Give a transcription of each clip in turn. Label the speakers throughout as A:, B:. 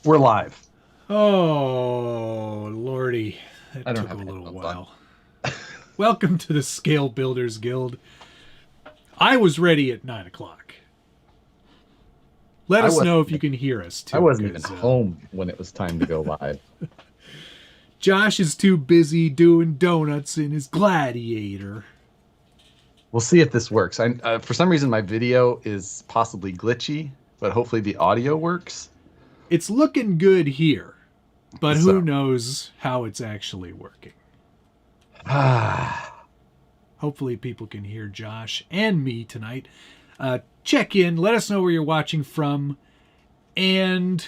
A: We're live.
B: Oh, Lordy.
A: I
B: That
A: don't
B: took a
A: have
B: little
A: headphones on.
B: while. Welcome to the Scale Builders Guild. I was ready at 9 o'clock. Let
A: I
B: us
A: wasn't
B: know if you
A: even,
B: can hear us,
A: I
B: too.
A: wasn't even
B: 'Cause,
A: home when it was time to go live.
B: Josh is too busy doing donuts in his Gladiator.
A: We'll see if this works. For some reason, my video is possibly glitchy, but hopefully the audio works.
B: It's looking good here, but who
A: So,
B: knows how it's actually working.
A: ah,
B: Hopefully people can hear Josh and me tonight. Check in. Let us know where you're watching from. And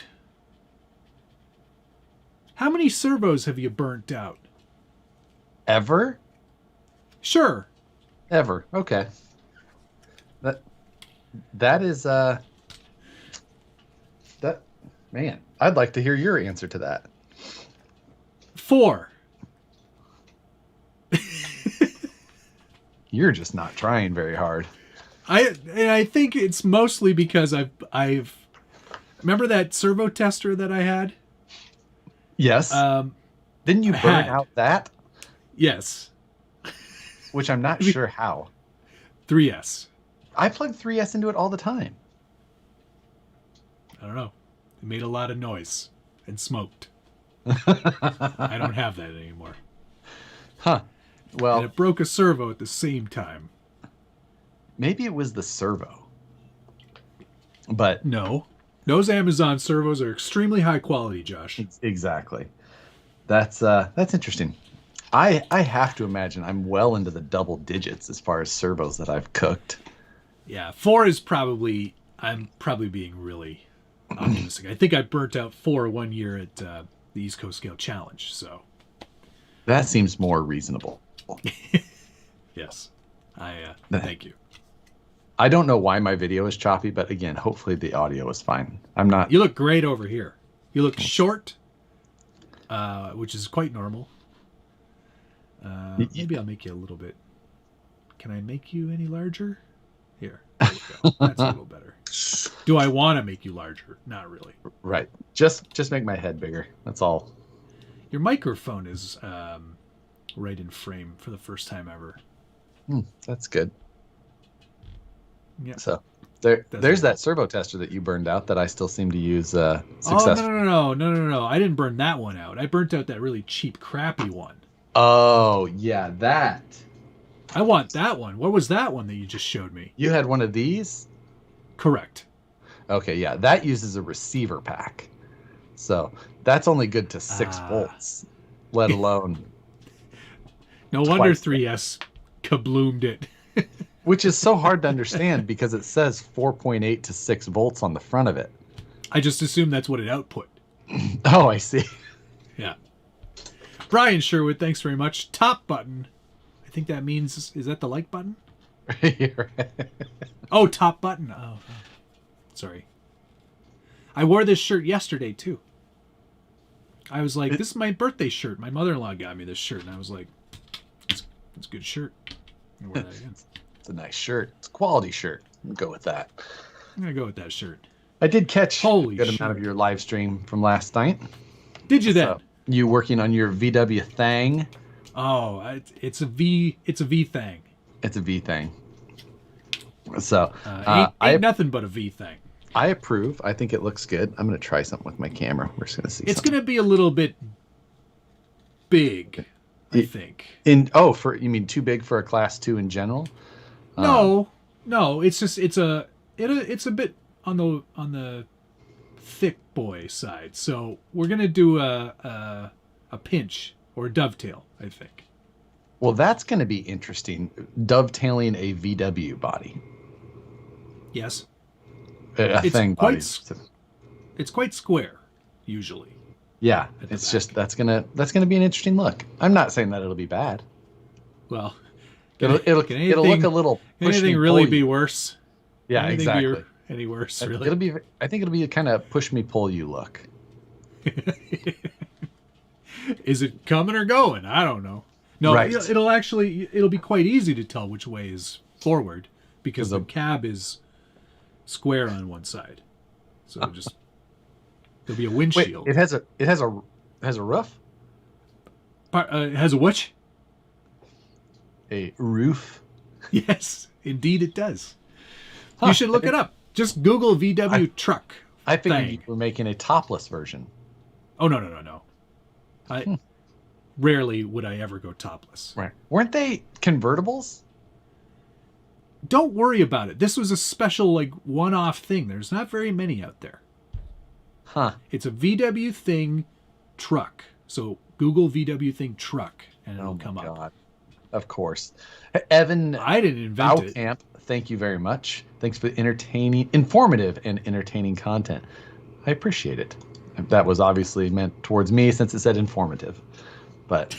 B: how many servos have you burnt out?
A: ever?
B: Sure.
A: Ever. Okay. That that is that man, I'd like to hear your answer to that.
B: 4.
A: You're just not trying very hard.
B: I think it's mostly because I've remember that servo tester that I had?
A: Yes. Didn't you
B: I
A: burn
B: had.
A: out that?
B: Yes.
A: Which I'm not sure how.
B: 3S.
A: I plug 3S into it all the time.
B: I don't know. It made a lot of noise and smoked. I don't have that anymore.
A: Huh.
B: And
A: Well,
B: it broke a servo at the same time.
A: maybe it was the servo. But
B: No. Those Amazon servos are extremely high quality, Josh.
A: exactly. That's interesting. I have to imagine I'm well into the double digits as far as servos that I've cooked.
B: Yeah, 4 is probably, I'm probably being really optimistic. I think I burnt out 4 one year at the East Coast Scale Challenge, so.
A: That seems more reasonable.
B: Yes. Thank you.
A: I don't know why my video is choppy, but again, hopefully the audio is fine. I'm not.
B: You look great over here. You look short, which is quite normal. Maybe I'll make you a little bit. Can I make you any larger? Here. There we go. That's a little better. Do I want to make you larger? Not really.
A: Right. Just make my head bigger. That's all.
B: Your microphone is right in frame for the first time ever.
A: That's good.
B: Yeah.
A: So there's that servo tester that you burned out that I still seem to use successfully.
B: Oh, no. I didn't burn that one out. I burnt out that really cheap, crappy one.
A: Oh, yeah, that.
B: I want that one. What was that one that you just showed me?
A: You had one of these?
B: Correct.
A: Okay, yeah, that uses a receiver pack. So that's only good to 6 volts, let alone.
B: No wonder
A: twice that.
B: 3S kabloomed it.
A: Which is so hard to understand because it says 4.8 to 6 volts on the front of it.
B: I just assumed that's what it output.
A: Oh, I see.
B: Yeah. Brian Sherwood, thanks very much. Top button. I think that means, is that the like button? Oh, top button. Oh, sorry. I wore this shirt yesterday, too. I was like, this is my birthday shirt. My mother-in-law got me this shirt, and I was like, it's a good shirt. I'm gonna wear that again.
A: It's a nice shirt. It's a quality shirt. I'll go with that.
B: I'm going to go with that shirt.
A: I did catch
B: Holy
A: a good
B: shit.
A: amount of your live stream from last night.
B: Did you then?
A: So, you working on your VW thing?
B: Oh, it's a V thing.
A: It's a V thing. So
B: Ain't nothing but a V thing.
A: I approve. I think it looks good. I'm going to try something with my camera. We're just going to see.
B: It's going to be a little bit big, I think.
A: For you mean too big for a class 2 in general?
B: No. It's just it's a bit on the thick boy side. So we're gonna do a pinch or a dovetail, I think.
A: Well, that's going to be interesting. Dovetailing a VW body.
B: Yes.
A: A
B: It's
A: thing
B: quite
A: body.
B: It's quite square, usually.
A: Yeah, it's just that's gonna be an interesting look. I'm not saying that it'll be bad.
B: Well,
A: It'll look a little.
B: Can anything really be worse?
A: Yeah,
B: Anything
A: exactly.
B: Be any worse, really?
A: It'll be. I think it'll be a kind of push me pull you look.
B: Is it coming or going? I don't know. No,
A: Right.
B: it'll be quite easy to tell which way is forward because the cab is square on one side. So just There'll be a
A: Wait,
B: windshield.
A: it has a roof?
B: It has a what?
A: A roof?
B: Yes, indeed it does.
A: Huh,
B: You should look it up. Just Google VW truck.
A: I figured
B: thing.
A: you were making a topless version.
B: Oh, no. Rarely would I ever go topless.
A: Right. Weren't they convertibles?
B: Don't worry about it. This was a special, like, one-off thing. There's not very many out there.
A: Huh.
B: It's a VW thing truck. So Google VW thing truck, and it'll come up.
A: Of course. Evan
B: I didn't invent it.
A: Baucamp, thank you very much. Thanks for the informative and entertaining content. I appreciate it. That was obviously meant towards me since it said informative. But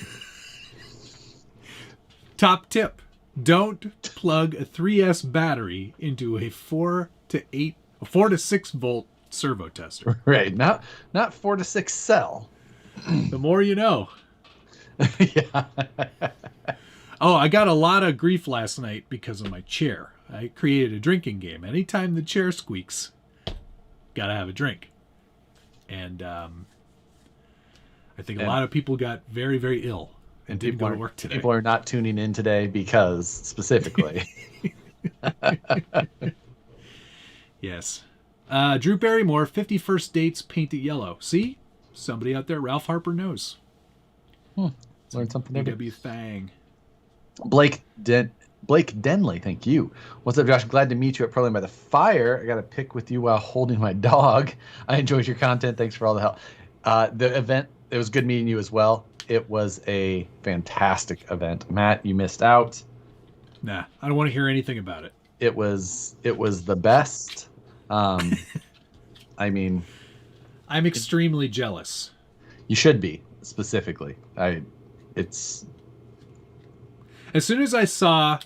B: top tip: don't plug a 3S battery into a 4 to 6 volt servo tester.
A: right, not 4 to 6 cell.
B: The more you know.
A: Yeah.
B: Oh, I got a lot of grief last night because of my chair. I created a drinking game. Anytime the chair squeaks, gotta have a drink. And I think a lot of people got very, very ill and didn't go to work today.
A: People are not tuning in today because, specifically.
B: Yes. Drew Barrymore, 51st dates painted yellow. See? Somebody out there, Ralph Harper knows.
A: Learned something every
B: VW thing.
A: Blake Denley, thank you. What's up, Josh? Glad to meet you at Proline by the Fire. I got a pic with you while holding my dog. I enjoyed your content. Thanks for all the help. The event, it was good meeting you as well. It was a fantastic event. Matt, you missed out.
B: Nah, I don't want to hear anything about it.
A: It was the best. I mean,
B: I'm extremely jealous.
A: You should be, specifically. It's
B: as soon as I saw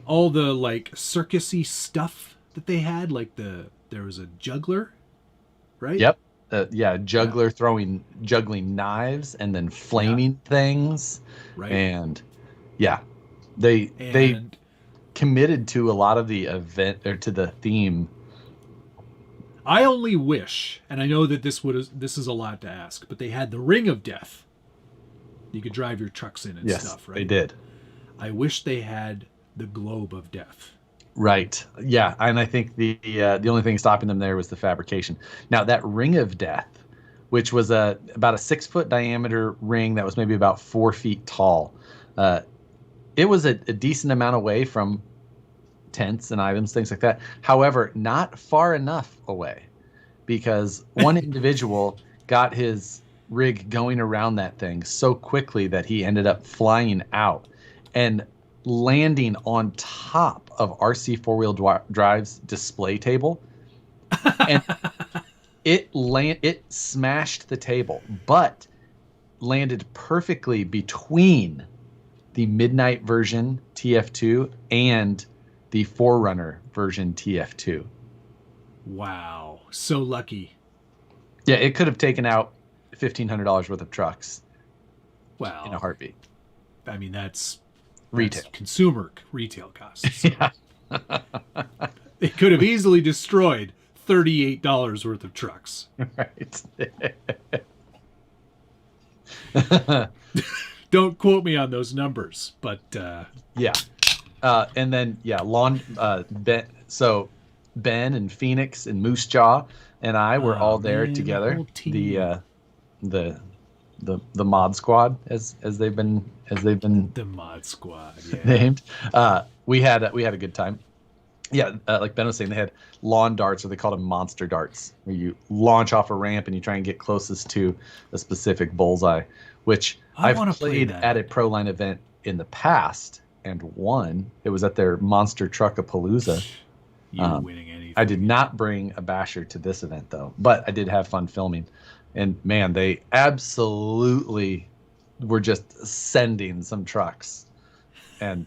B: all the like circusy stuff that they had, like there was a juggler, right?
A: Yep. Juggler juggling knives and then flaming things.
B: Right.
A: And they committed to a lot of the event or to the theme.
B: I only wish, and I know that this is a lot to ask, but they had the Ring of Death. You could drive your trucks in and stuff, right?
A: They did.
B: I wish they had the Globe of Death.
A: Right. Yeah, and I think the only thing stopping them there was the fabrication. Now that Ring of Death, which was about a 6-foot diameter ring that was maybe about 4 feet tall, it was a decent amount away from tents and items, things like that. However, not far enough away, because one individual got his rig going around that thing so quickly that he ended up flying out and landing on top of RC 4-wheel drive's display table, and it smashed the table, but landed perfectly between the Midnight version TF2 and the Forerunner version TF2.
B: Wow, so lucky.
A: Yeah, it could have taken out $1,500 worth of trucks.
B: Wow,
A: in a heartbeat.
B: I mean, that's
A: retail,
B: consumer retail costs.
A: Yeah.
B: It could have easily destroyed $38 worth of trucks.
A: Right.
B: Don't quote me on those numbers, but
A: yeah. And then Ben. So Ben and Phoenix and Moosejaw and I were all there together. The mod squad, as they've been
B: the mod squad,
A: named. We had a good time. Yeah, like Ben was saying, they had lawn darts, or they called them monster darts, where you launch off a ramp and you try and get closest to a specific bullseye, which I've played at a Proline event in the past and won. It was at their Monster Truckapalooza.
B: You winning anything.
A: I did not bring a basher to this event, though, but I did have fun filming. And, man, they absolutely were just sending some trucks. And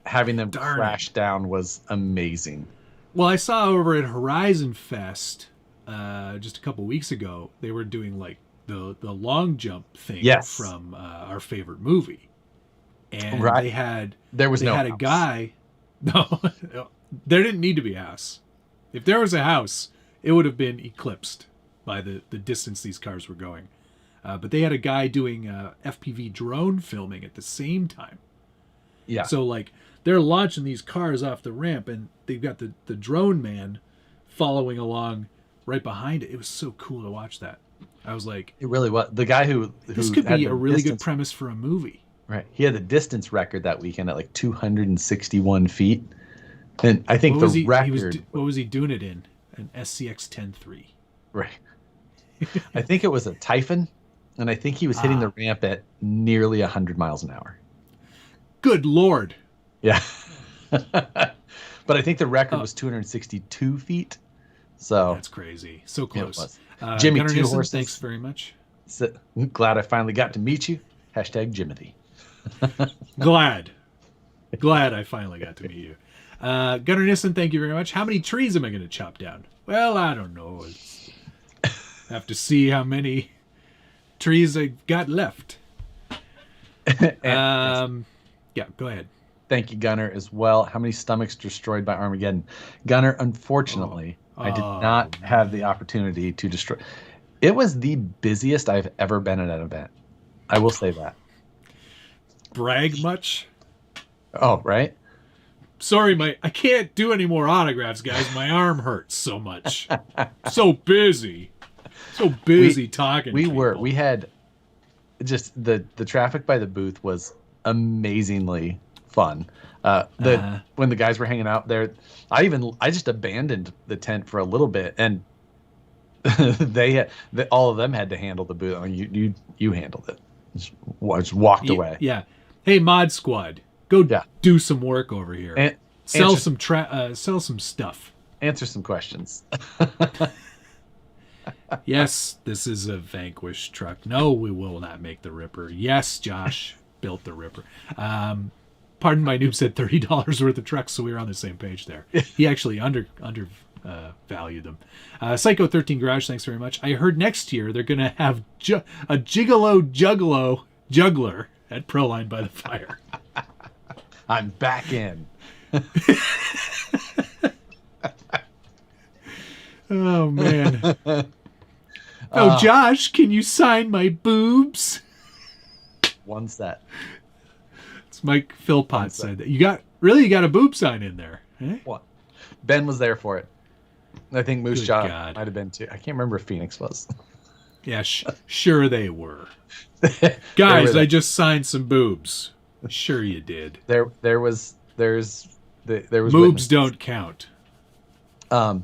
A: having them crash down was amazing.
B: Well, I saw over at Horizon Fest just a couple weeks ago, they were doing like the long jump thing from our favorite movie, and they had a guy. No, there didn't need to be a house. If there was a house, it would have been eclipsed. by the distance these cars were going. But they had a guy doing FPV drone filming at the same time.
A: Yeah.
B: So like they're launching these cars off the ramp, and they've got the drone man following along right behind it. It was so cool to watch that. I was like,
A: it really was. The guy who
B: this could be a really good premise for a movie.
A: Right. He had the distance record that weekend at like 261 feet. And I think record...
B: what was he doing it in? An SCX 10.3.
A: Right. I think it was a Typhon, and I think he was hitting the ramp at nearly 100 miles an hour.
B: Good Lord.
A: Yeah. But I think the record was 262 feet. So
B: that's crazy. So close.
A: Jimmy
B: Gunnar
A: Two
B: Nissen,
A: Horses.
B: thanks very much.
A: So, glad I finally got to meet you. Hashtag Jimothy.
B: Glad I finally got to meet you. Gunnar Nissen, thank you very much. How many trees am I going to chop down? Well, I don't know. Have to see how many trees I got left. Yeah, go ahead.
A: Thank you, Gunnar, as well. How many stomachs destroyed by Armageddon? Gunnar, unfortunately, I did not have the opportunity to destroy. It was the busiest I've ever been at an event. I will say that.
B: Brag much?
A: Oh, right?
B: Sorry, I can't do any more autographs, guys. My arm hurts so much. So busy. Talking.
A: We had just the traffic by the booth was amazingly fun. When the guys were hanging out there, I just abandoned the tent for a little bit, and all of them had to handle the booth. I mean, you handled it. Just walked away.
B: Yeah. Hey, Mod Squad, go do some work over here. Sell some stuff.
A: Answer some questions.
B: Yes, this is a Vanquish truck. No, we will not make the Ripper. Yes, Josh built the Ripper. Pardon my noob said $30 worth of trucks, so we were on the same page there. He actually undervalued them. Psycho 13 Garage, thanks very much. I heard next year they're going to have a Gigolo Juggler at Proline by the Fire.
A: I'm back in.
B: Oh, man. Josh, can you sign my boobs?
A: One set.
B: It's Mike Philpott said that. You got a boob sign in there. Eh?
A: What? Ben was there for it. I think Moosejaw might have been too. I can't remember if Phoenix was.
B: Yeah, sure they were. Guys, I just signed some boobs. Sure you did.
A: There was
B: boobs
A: witnesses.
B: Don't count.
A: What'd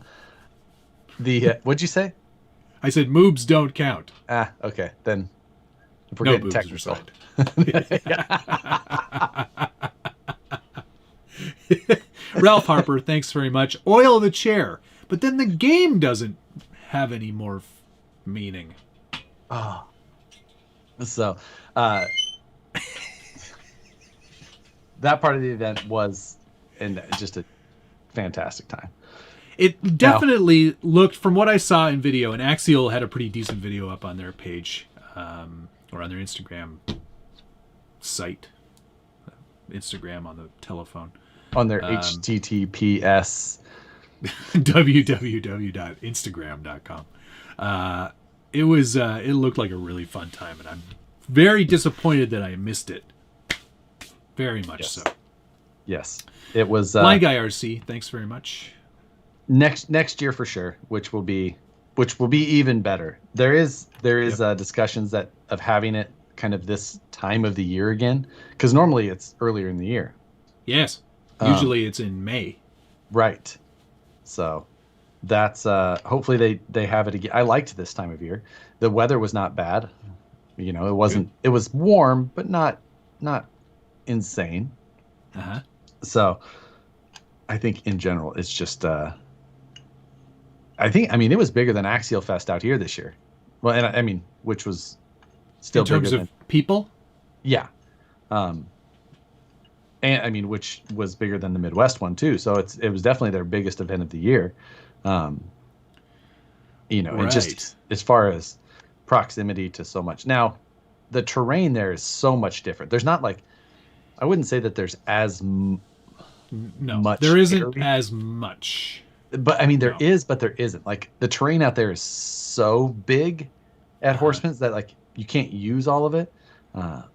A: you say?
B: I said moobs don't count.
A: Okay. Then if we're
B: no
A: getting
B: boobs
A: technical.
B: Ralph Harper, thanks very much. Oil the chair. But then the game doesn't have any more meaning.
A: Oh. So, that part of the event was just a fantastic time.
B: It definitely looked, from what I saw in video, and Axial had a pretty decent video up on their page, or on their Instagram site. Instagram on the telephone.
A: On their HTTPS.
B: www.instagram.com. It looked like a really fun time, and I'm very disappointed that I missed it. Very much so.
A: Yes. It was
B: Blind Guy RC, thanks very much.
A: Next year for sure, which will be even better. There is discussions of having it kind of this time of the year again, because normally it's earlier in the year.
B: Yes. Usually it's in May.
A: Right. So that's hopefully they have it again. I liked this time of year. The weather was not bad. You know, it was warm, but not insane.
B: Uh-huh.
A: So I think in general it's just it was bigger than Axial Fest out here this year. Well, and I mean, which was still
B: in terms
A: bigger
B: of people?
A: Yeah. And I mean, which was bigger than the Midwest one too. So it was definitely their biggest event of the year. And just as far as proximity to so much. Now, the terrain there is so much different. There's not like, I wouldn't say that there's as much.
B: There isn't as much.
A: But I mean, there
B: No.
A: is, but there isn't. Like the terrain out there is so big at Horseman's that like you can't use all of it. But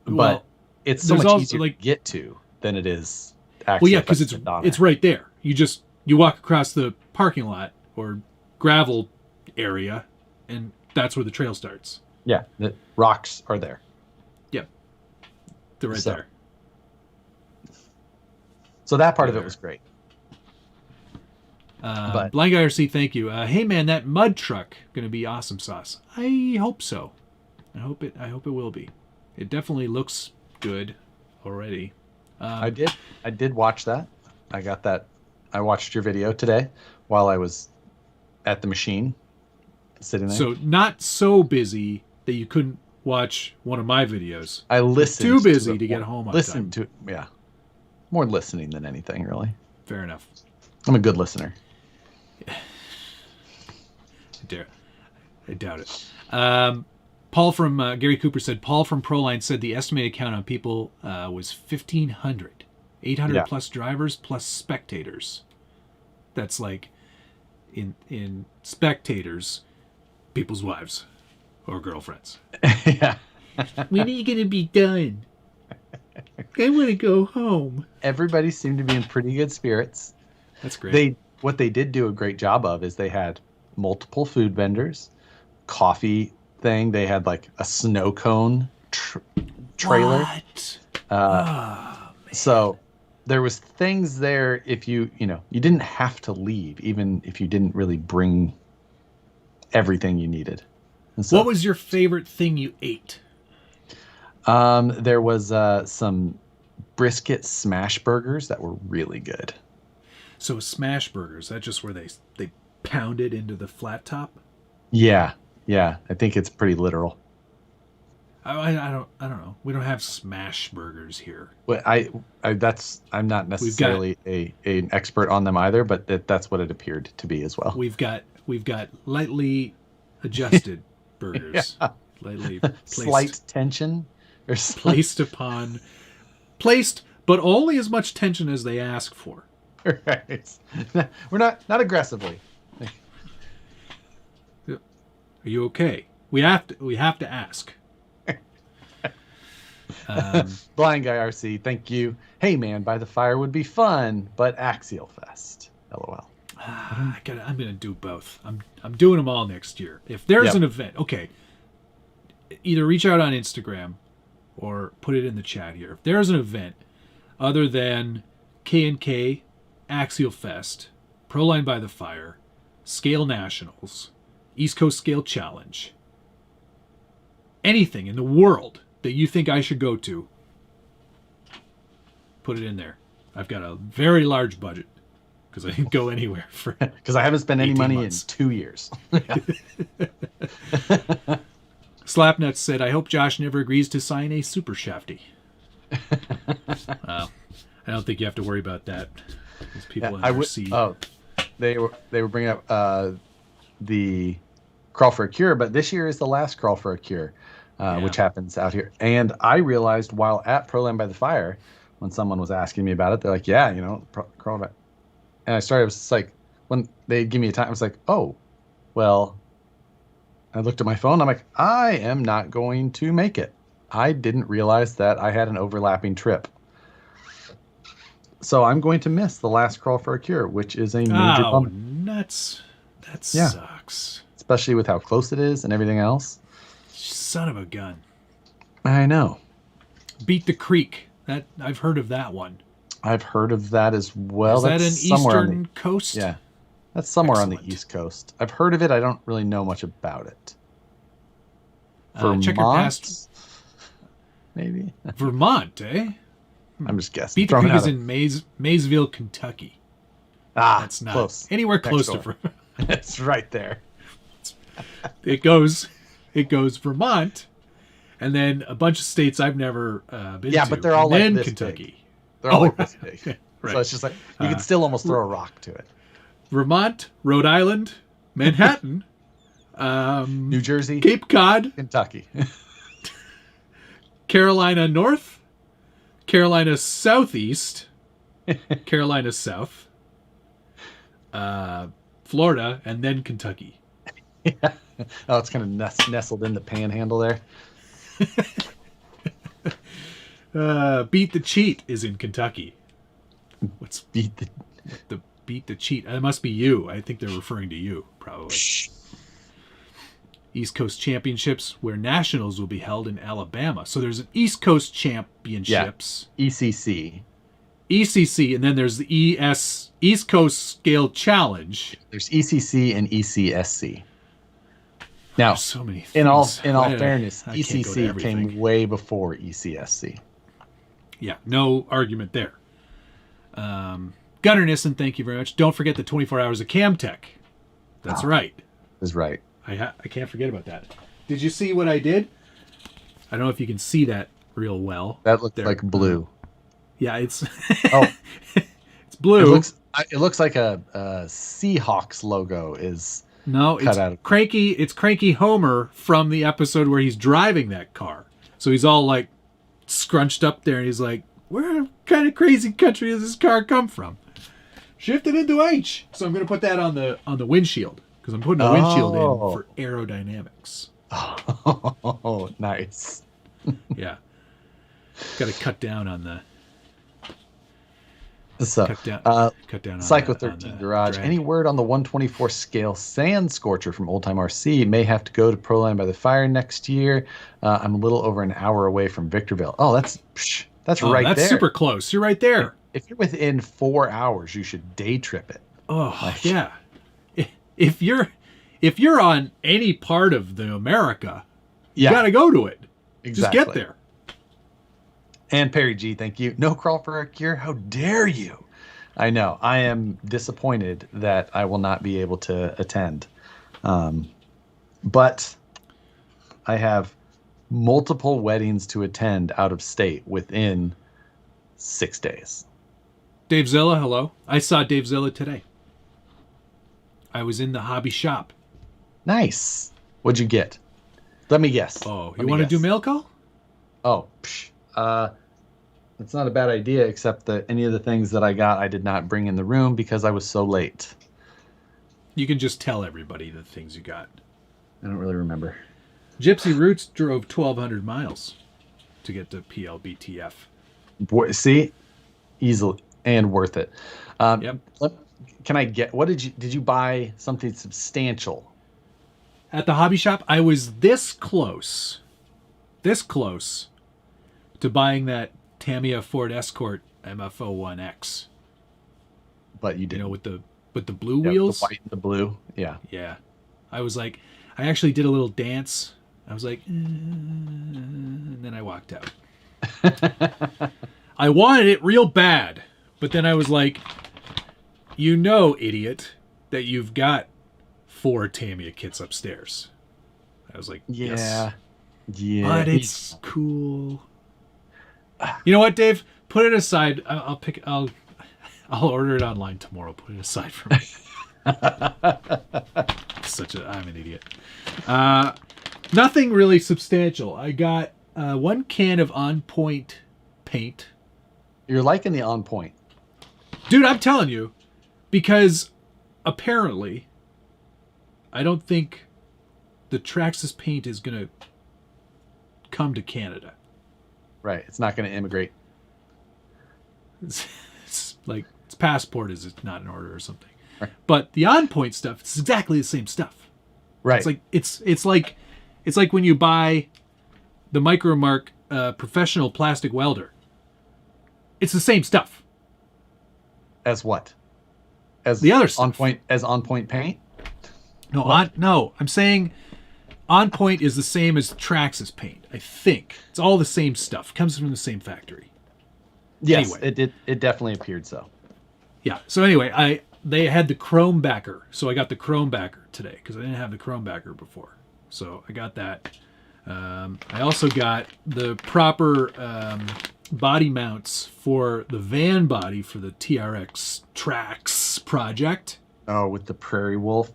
B: Well,
A: it's so
B: there's
A: much
B: also
A: easier
B: like,
A: to get to than it is
B: well, yeah,
A: Axial
B: because
A: Fest and Donner.
B: it's right there. You walk across the parking lot or gravel area, and that's where the trail starts.
A: Yeah, the rocks are there.
B: Yep, they're right there.
A: So that part of it was great.
B: Blind Guy RC, thank you. Hey man, that mud truck gonna be awesome sauce. I hope so. I hope it will be. It definitely looks good already.
A: I did watch that. I got that. I watched your video today while I was at the machine sitting there.
B: So not so busy that you couldn't watch one of my videos.
A: I listened.
B: Too busy to get home on
A: Listen
B: time.
A: to yeah. More listening than anything, really.
B: Fair enough.
A: I'm a good listener.
B: I doubt it. Paul from Gary Cooper said, Paul from Proline said the estimated count on people was 1,500. 800 plus drivers plus spectators. That's like in spectators, people's wives or girlfriends.
A: Yeah.
B: When are you going to be done? I want to go home.
A: Everybody seemed to be in pretty good spirits.
B: That's great.
A: What they did do a great job of is they had multiple food vendors, coffee thing. They had like a snow cone trailer.
B: What?
A: So there was things there. If you didn't have to leave, even if you didn't really bring everything you needed. And so,
B: what was your favorite thing you ate?
A: There was some brisket smash burgers that were really good.
B: So smash burgers, that's just where they pound it into the flat top?
A: Yeah. I think it's pretty literal.
B: I don't know. We don't have smash burgers here.
A: Well, I'm not necessarily an expert on them either, but that's what it appeared to be as well.
B: We've got lightly adjusted burgers, lightly placed,
A: slight tension, or
B: placed, but only as much tension as they ask for.
A: Right. We're not aggressively.
B: Are you okay? We have to ask.
A: Blind Guy RC, thank you. Hey man, by the fire would be fun, but Axial Fest. LOL.
B: I'm gonna do both. I'm doing them all next year. If there's an event, okay. Either reach out on Instagram or put it in the chat here. If there's an event other than K&K, Axial Fest, Proline by the Fire, Scale Nationals, East Coast Scale Challenge, anything in the world that you think I should go to, put it in there. I've got a very large budget because I didn't go anywhere for
A: because I haven't spent any money
B: months.
A: in 2 years.
B: Slapnuts said, I hope Josh never agrees to sign a Super Shafty. I don't think you have to worry about that. These people
A: they were bringing up the Crawl for a Cure, but this year is the last Crawl for a Cure, which happens out here. And I realized while at Proland by the Fire, when someone was asking me about it, they're like, Crawl by. And I started, it was like, when they give me a time, I was like, oh, well, I looked at my phone. I'm like, I am not going to make it. I didn't realize that I had an overlapping trip. So I'm going to miss the last Crawl for a Cure, which is a major bummer.
B: Nuts. That sucks.
A: Especially with how close it is and everything else.
B: Son of a gun.
A: I know.
B: Beat the Creek. That I've heard of that one.
A: I've heard of that as well.
B: Is that an eastern coast?
A: Yeah. That's somewhere on the East Coast. I've heard of it. I don't really know much about it.
B: Check your past.
A: Maybe.
B: Vermont, eh?
A: I'm just guessing.
B: Beat the Creek is in Maysville, Kentucky. That's not
A: close.
B: Anywhere close to Vermont.
A: It's right there.
B: It goes Vermont, and then a bunch of states I've never been to.
A: Yeah, but they're all like this
B: Kentucky.
A: Big. They're all like this big.
B: Right.
A: So it's just like you could still almost throw a rock to it.
B: Vermont, Rhode Island, Manhattan,
A: New Jersey,
B: Cape Cod,
A: Kentucky,
B: Carolina North, Carolina Southeast, Carolina South, Florida, and then Kentucky.
A: Yeah. Oh, it's kind of nestled in the panhandle there.
B: Beat the Cheat is in Kentucky. What's
A: Beat the
B: Beat the Cheat? It must be you. I think they're referring to you, probably. East Coast Championships, where nationals will be held in Alabama. So there's an East Coast Championships.
A: Yeah. ECC,
B: and then there's the East Coast Scale Challenge.
A: There's ECC and ECSC. Now,
B: there's so many things.
A: in all fairness, ECC came way before ECSC.
B: Yeah, no argument there. Gunnar Nissen, thank you very much. Don't forget the 24 hours of Camtech. That's right.
A: That's right.
B: I can't forget about that. Did you see what I did? I don't know if you can see that real well.
A: That looked like blue.
B: Yeah, it's
A: it's
B: blue.
A: It looks like a Seahawks logo is
B: it's Cranky. It's Cranky Homer from the episode where he's driving that car. So he's all like scrunched up there, and he's like, "Where kind of crazy country does this car come from?" Shifted into H. So I'm going to put that on the windshield. Because I'm putting a windshield in for aerodynamics.
A: Oh, nice.
B: Yeah. Got to cut down on the...
A: So,
B: cut down on
A: Psycho 13 Garage. Drag. Any word on the 124 scale Sand Scorcher from Old Time RC? May have to go to Proline by the Fire next year. I'm a little over an hour away from Victorville. Oh, that's right there.
B: That's super close. You're right there.
A: If you're within 4 hours, you should day trip it.
B: Oh, yeah. If you're on any part of the America, you got to go to it.
A: Exactly.
B: Just get there.
A: And Perry G, thank you. No crawl for a cure. How dare you? I know. I am disappointed that I will not be able to attend. But I have multiple weddings to attend out of state within 6 days.
B: Dave Zilla, hello. I saw Dave Zilla today. I was in the hobby shop.
A: Nice. What'd you get? Let me guess.
B: Oh, you want to do mail call?
A: Oh, that's not a bad idea, except that any of the things that I got, I did not bring in the room because I was so late.
B: You can just tell everybody the things you got.
A: I don't really remember.
B: Gypsy Roots drove 1,200 miles to get to PLBTF.
A: See? Easily and worth it.
B: Yep.
A: Can I get, what did you buy something substantial?
B: At the hobby shop, I was this close to buying that Tamiya Ford Escort MF-01X.
A: But you didn't.
B: You know, with the blue wheels?
A: The white and the blue. Yeah.
B: Yeah. I was like, I actually did a little dance. I was like, and then I walked out. I wanted it real bad, but then I was like, you know, idiot, that you've got 4 Tamiya kits upstairs. I was like, yes.
A: Yeah.
B: But it's cool. You know what, Dave? Put it aside. I'll order it online tomorrow. Put it aside for me. I'm an idiot. Nothing really substantial. I got 1 can of On Point paint.
A: You're liking the On Point.
B: Dude, I'm telling you. Because apparently, I don't think the Traxxas paint is going to come to Canada.
A: Right. It's not going to immigrate.
B: It's like its passport is not in order or something.
A: Right.
B: But the On Point stuff, it's exactly the same stuff.
A: Right.
B: It's like when you buy the Micromark professional plastic welder. It's the same stuff.
A: As what? As
B: the other stuff.
A: On point paint?
B: No, I'm saying On Point is the same as Traxxas paint. I think it's all the same stuff. Comes from the same factory.
A: Yes,
B: anyway.
A: It definitely appeared so.
B: Yeah. So anyway, they had the chrome backer, so I got the chrome backer today because I didn't have the chrome backer before. So I got that. I also got the proper body mounts for the van body for the TRX Trax project.
A: Oh, with the Prairie Wolf.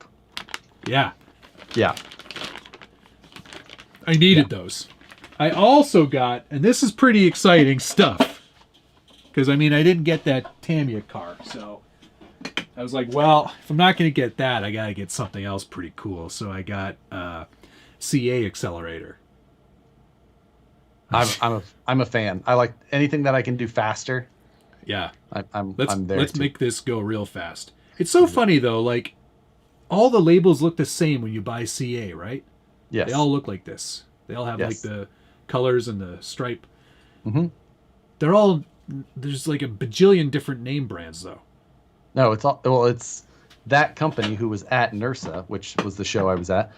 B: Yeah.
A: Yeah.
B: I needed those. I also got, and this is pretty exciting stuff, because I mean I didn't get that Tamiya car, so I was like, well, if I'm not going to get that, I got to get something else pretty cool. So I got CA accelerator.
A: I'm a fan. I like anything that I can do faster.
B: Yeah.
A: I'm there.
B: Let's make this go real fast. It's so funny though, like all the labels look the same when you buy CA, right?
A: Yes.
B: They all look like this. They all have like the colors and the stripe.
A: Mm-hmm.
B: There's like a bajillion different name brands though.
A: No, it's that company who was at NERSA, which was the show I was at.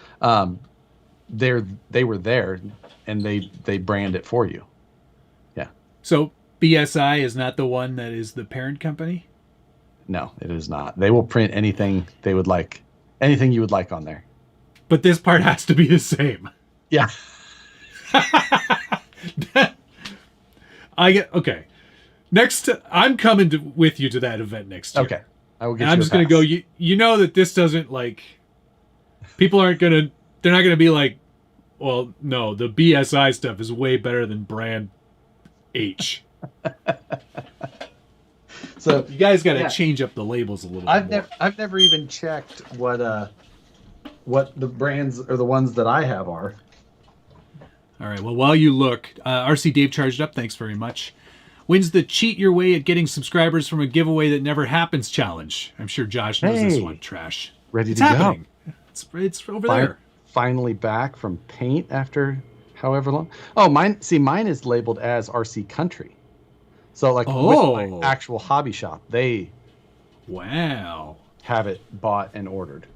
A: They were there and they brand it for you. Yeah.
B: So BSI is not the one that is the parent company?
A: No, it is not. They will print anything they would like, anything you would like on there.
B: But this part has to be the same.
A: Yeah.
B: Okay. I'm coming with you to that event next year.
A: Okay. I will get
B: and I'm just going to go, you know that this doesn't like, they're not going to be like, well, no, the BSI stuff is way better than brand H. So you guys got to change up the labels a little bit.
A: I've never even checked what the brands or the ones that I have are.
B: All right. Well, while you look, RC Dave charged up. Thanks very much. Wins the cheat your way at getting subscribers from a giveaway that never happens challenge. I'm sure Josh knows this one. Trash.
A: Ready
B: it's
A: to
B: happening. Go. It's over there.
A: Finally back from paint after however long. Oh, mine is labeled as RC Country. So like with my actual hobby shop, they have it bought and ordered.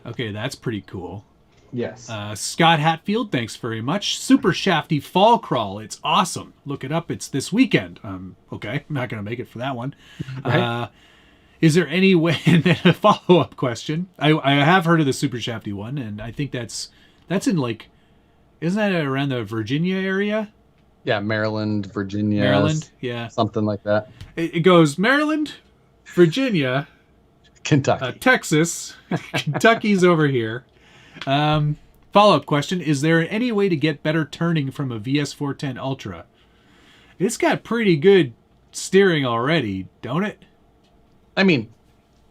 B: Okay, that's pretty cool.
A: Yes.
B: Scott Hatfield, thanks very much. Super Shafty Fall Crawl. It's awesome. Look it up. It's this weekend. Okay, I'm not going to make it for that one. Right. Is there any way, and then a follow-up question. I have heard of the Super Shafty one, and I think that's in like, isn't that around the Virginia area?
A: Yeah, Maryland, Virginia.
B: Maryland, yeah.
A: Something like that.
B: It goes Maryland, Virginia,
A: Kentucky.
B: Texas. Kentucky's over here. Follow-up question. Is there any way to get better turning from a VS410 Ultra? It's got pretty good steering already, don't it?
A: I mean,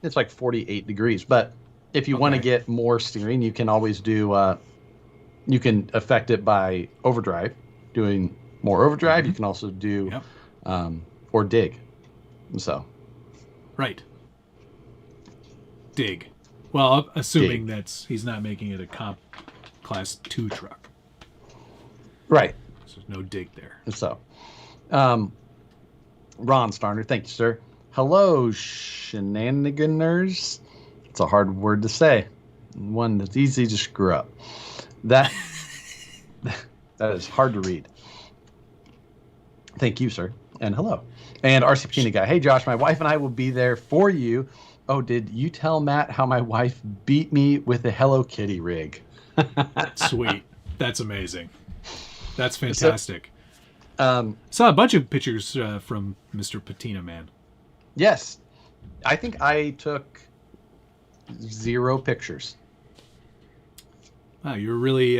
A: it's like 48 degrees, but if you want to get more steering, you can always do, you can affect it by overdrive, doing more overdrive. You can also do, or dig. So.
B: Right. Dig. Well, assuming he's not making it a comp class 2 truck.
A: Right.
B: So there's no dig there.
A: So, Ron Starner, thank you, sir. Hello, shenaniganers. It's a hard word to say. One that's easy to screw up. That is hard to read. Thank you, sir. And hello. And RC Patina guy. Hey, Josh, my wife and I will be there for you. Oh, did you tell Matt how my wife beat me with a Hello Kitty rig?
B: Sweet. That's amazing. That's fantastic.
A: So,
B: saw a bunch of pictures from Mr. Patina Man.
A: Yes. I think I took 0 pictures.
B: Wow, you're really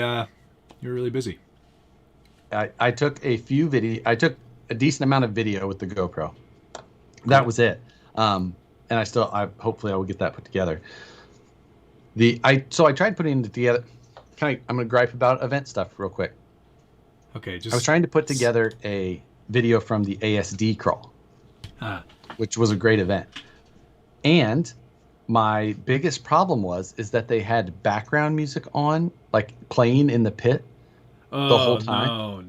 B: busy.
A: I took a few video. I took a decent amount of video with the GoPro. That was it. And hopefully I will get that put together. So I tried putting it together. I'm going to gripe about event stuff real quick.
B: Okay.
A: I was trying to put together a video from the ASD crawl, which was a great event. And my biggest problem is that they had background music on, like playing in the pit the whole time.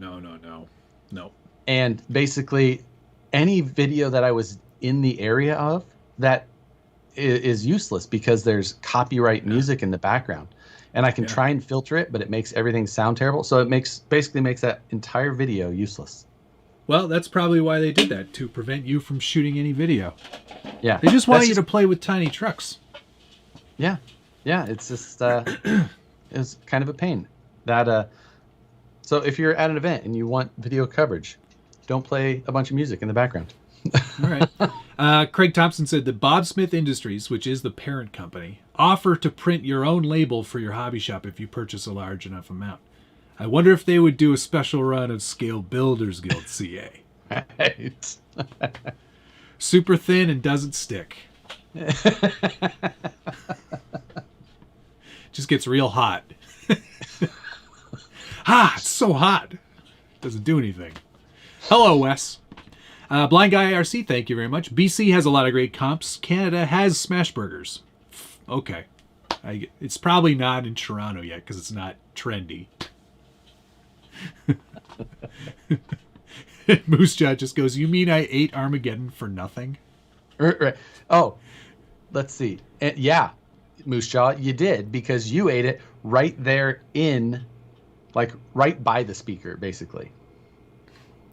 A: No. And basically any video that I was in the area of that is useless because there's copyright music in the background. And I can try and filter it, but it makes everything sound terrible. So it basically makes that entire video useless.
B: Well, that's probably why they did that, to prevent you from shooting any video.
A: Yeah.
B: They just want you to play with tiny trucks.
A: Yeah. Yeah, it's just it's kind of a pain. So if you're at an event and you want video coverage, don't play a bunch of music in the background.
B: All right. Craig Thompson said that Bob Smith Industries, which is the parent company, offer to print your own label for your hobby shop if you purchase a large enough amount. I wonder if they would do a special run of Scale Builders Guild CA.
A: Right.
B: Super thin and doesn't stick. Just gets real hot. It's so hot. Doesn't do anything. Hello, Wes. Blind Guy IRC, thank you very much. BC has a lot of great comps. Canada has smash burgers. Okay. It's probably not in Toronto yet because it's not trendy. Moosejaw just goes, you mean I ate Armageddon for nothing?
A: Right. Oh, let's see. Yeah, Moosejaw, you did, because you ate it right there in, like, right by the speaker, basically.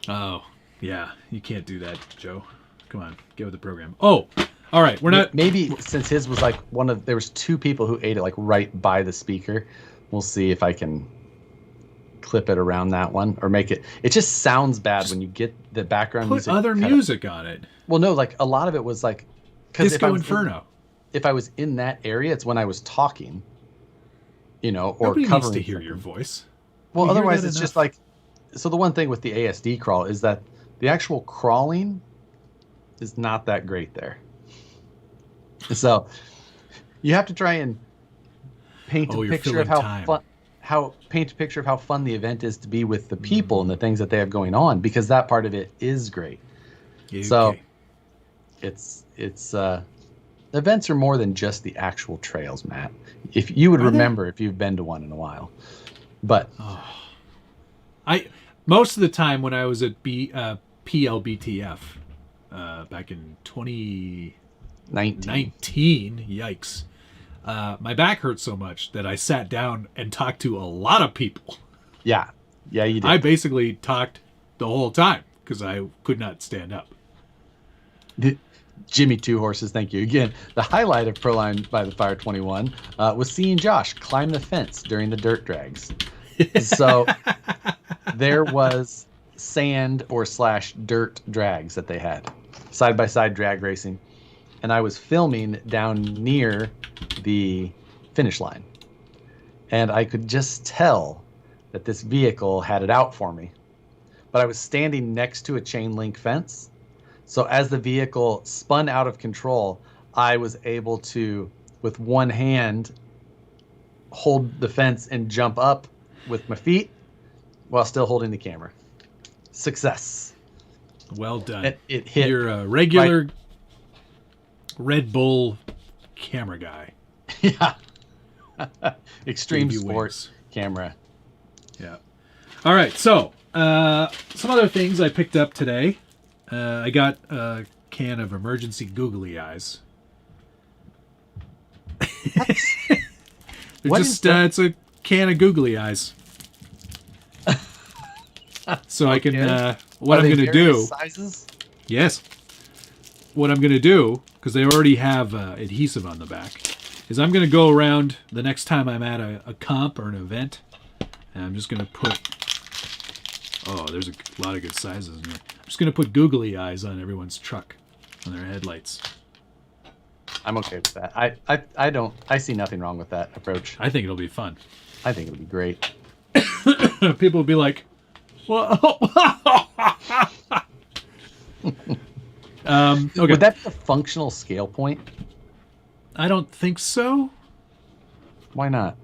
B: Oh, yeah. You can't do that, Joe. Come on, get with the program. Oh, all right. We're not...
A: Maybe since his was like there was two people who ate it like right by the speaker. We'll see if I can clip it around that one or make it. It just sounds bad when you get the background music.
B: Put other music on it.
A: Well, no, like a lot of it was like...
B: Disco Inferno.
A: If I was in that area, it's when I was talking, or
B: Nobody
A: covering
B: needs to hear
A: something.
B: your voice.
A: Well, otherwise it's just like... So the one thing with the ASD crawl is that the actual crawling is not that great there. So you have to try and paint a picture of how fun the event is to be with the people and the things that they have going on, because that part of it is great. Okay. So it's events are more than just the actual trails, Matt. If you would remember if you've been to one in a while. But
B: most of the time when I was at PLBTF back in 2019, yikes, my back hurt so much that I sat down and talked to a lot of people.
A: Yeah, you did.
B: I basically talked the whole time because I could not stand up.
A: Jimmy Two Horses, thank you again. The highlight of Proline by the Fire 21 was seeing Josh climb the fence during the dirt drags. So there was sand or / dirt drags that they had, side-by-side drag racing. And I was filming down near the finish line. And I could just tell that this vehicle had it out for me. But I was standing next to a chain link fence. So as the vehicle spun out of control, I was able to, with one hand, hold the fence and jump up with my feet while still holding the camera. Success.
B: Well done.
A: It hit.
B: You're a regular Red Bull camera guy.
A: Yeah. Extreme sports camera.
B: Yeah. All right. So, some other things I picked up today. I got a can of emergency googly eyes. It's a can of googly eyes. So I can, what I'm going to do.
A: Sizes?
B: Yes. What I'm going to do, because they already have adhesive on the back, is I'm going to go around the next time I'm at a comp or an event, and I'm just going to put, there's a lot of good sizes in here. I'm just going to put googly eyes on everyone's truck, on their headlights.
A: I'm okay with that. I see nothing wrong with that approach.
B: I think it'll be fun.
A: I think it'll be great.
B: People will be like, well, okay.
A: Would that be a functional scale point?
B: I don't think so.
A: Why not?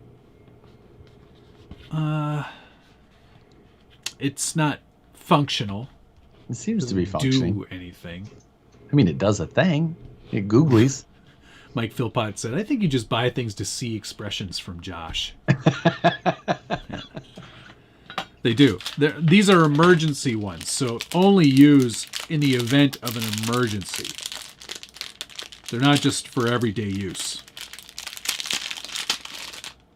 B: It's not functional.
A: It seems to be functioning.
B: Do anything.
A: I mean, it does a thing. It googlies.
B: Mike Philpott said, I think you just buy things to see expressions from Josh. Yeah. They do. These are emergency ones, so only use in the event of an emergency. They're not just for everyday use.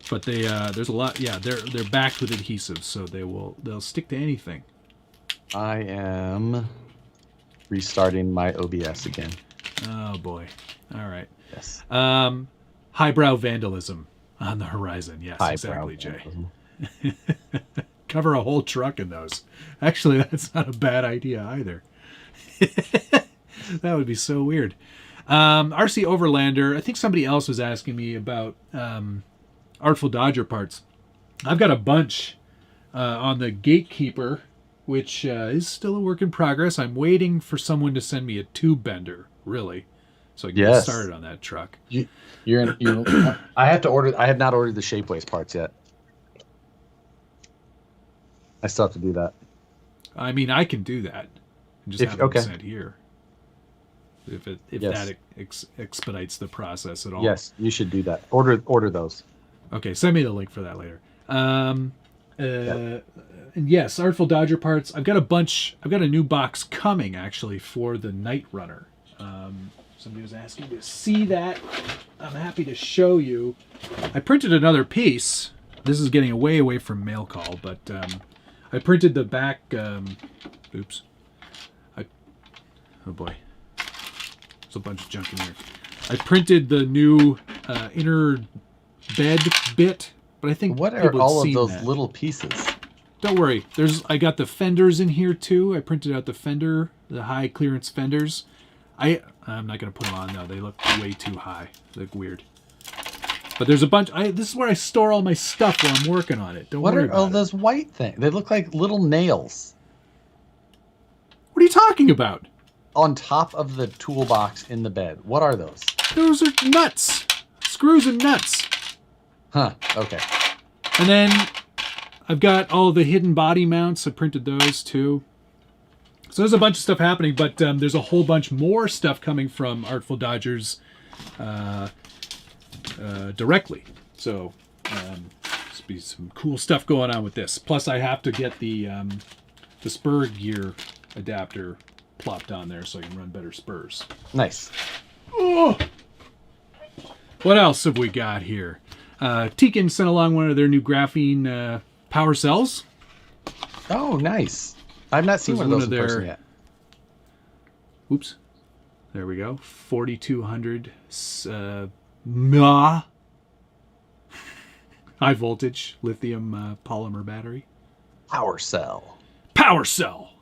B: But they there's a lot. Yeah, they're backed with adhesive, so they'll stick to anything.
A: I am restarting my OBS again.
B: Oh boy! All right.
A: Yes.
B: Highbrow vandalism on the horizon. Yes,
A: Highbrow
B: exactly, Jay. Cover a whole truck in those. Actually, that's not a bad idea either. That would be so weird. RC Overlander, I think somebody else was asking me about Artful Dodger parts. I've got a bunch on the Gatekeeper, which is still a work in progress. I'm waiting for someone to send me a tube bender, really. so I can get started on that truck.
A: I have to order. I have not ordered the Shapeways parts yet. I still have to do that.
B: I mean, I can do that. And just have them sent here. If that expedites the process at all.
A: Yes, you should do that. Order those.
B: Okay, send me the link for that later. And yes, Artful Dodger parts. I've got a new box coming actually for the Night Runner. Somebody was asking to see that. I'm happy to show you. I printed another piece. This is getting way away from mail call, but I printed the back. Oops. Oh boy. There's a bunch of junk in here. I printed the new inner bed bit, but I think
A: what are all of those little pieces?
B: Don't worry. I got the fenders in here too. I printed out the high clearance fenders. I'm not gonna put them on though. They look way too high. They look weird. But there's a bunch. This is where I store all my stuff while I'm working on it. Don't worry about it. What are all
A: those white things? They look like little nails.
B: What are you talking about?
A: On top of the toolbox in the bed. What are those?
B: Those are nuts. Screws and nuts.
A: Huh. Okay.
B: And then I've got all the hidden body mounts. I printed those too. So there's a bunch of stuff happening, but there's a whole bunch more stuff coming from Artful Dodgers directly. So there'll be some cool stuff going on with this. Plus I have to get the spur gear adapter plopped on there so I can run better spurs.
A: Nice.
B: Oh! What else have we got here? Tekin sent along one of their new graphene power cells.
A: Oh, nice. I've not seen one of those in person yet.
B: Oops. There we go. 4200 mAh high voltage lithium polymer battery.
A: Power cell.
B: Power cell.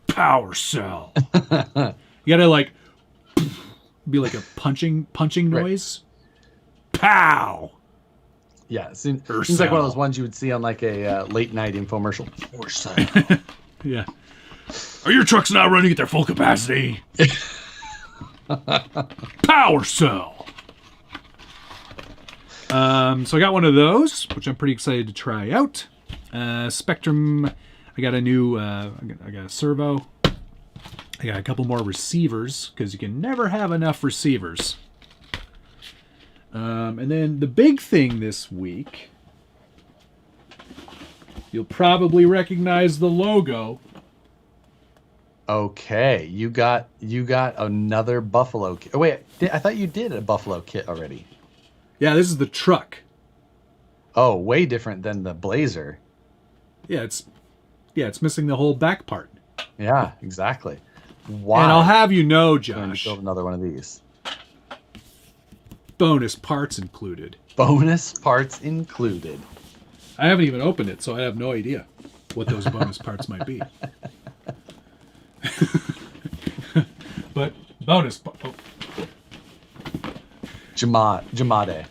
B: Power cell. You gotta be like a punching noise. Right. Pow.
A: Yeah, it seems like one of those ones you would see on like a late night infomercial. Power cell.
B: Yeah. Are your trucks not running at their full capacity? Power cell. So I got one of those, which I'm pretty excited to try out. Spectrum. I got a new. I got a servo. I got a couple more receivers because you can never have enough receivers. And then the big thing this week, you'll probably recognize the logo.
A: Okay, you got another Buffalo kit. Oh, wait, I thought you did a Buffalo kit already.
B: Yeah, this is the truck.
A: Oh, way different than the Blazer.
B: Yeah, it's missing the whole back part.
A: Yeah, exactly. Why?
B: And I'll have you know, Josh.
A: I'm going to build another one of these.
B: Bonus parts included.
A: Bonus parts included.
B: I haven't even opened it, so I have no idea what those bonus parts might be. But bonus. Oh.
A: Jamade.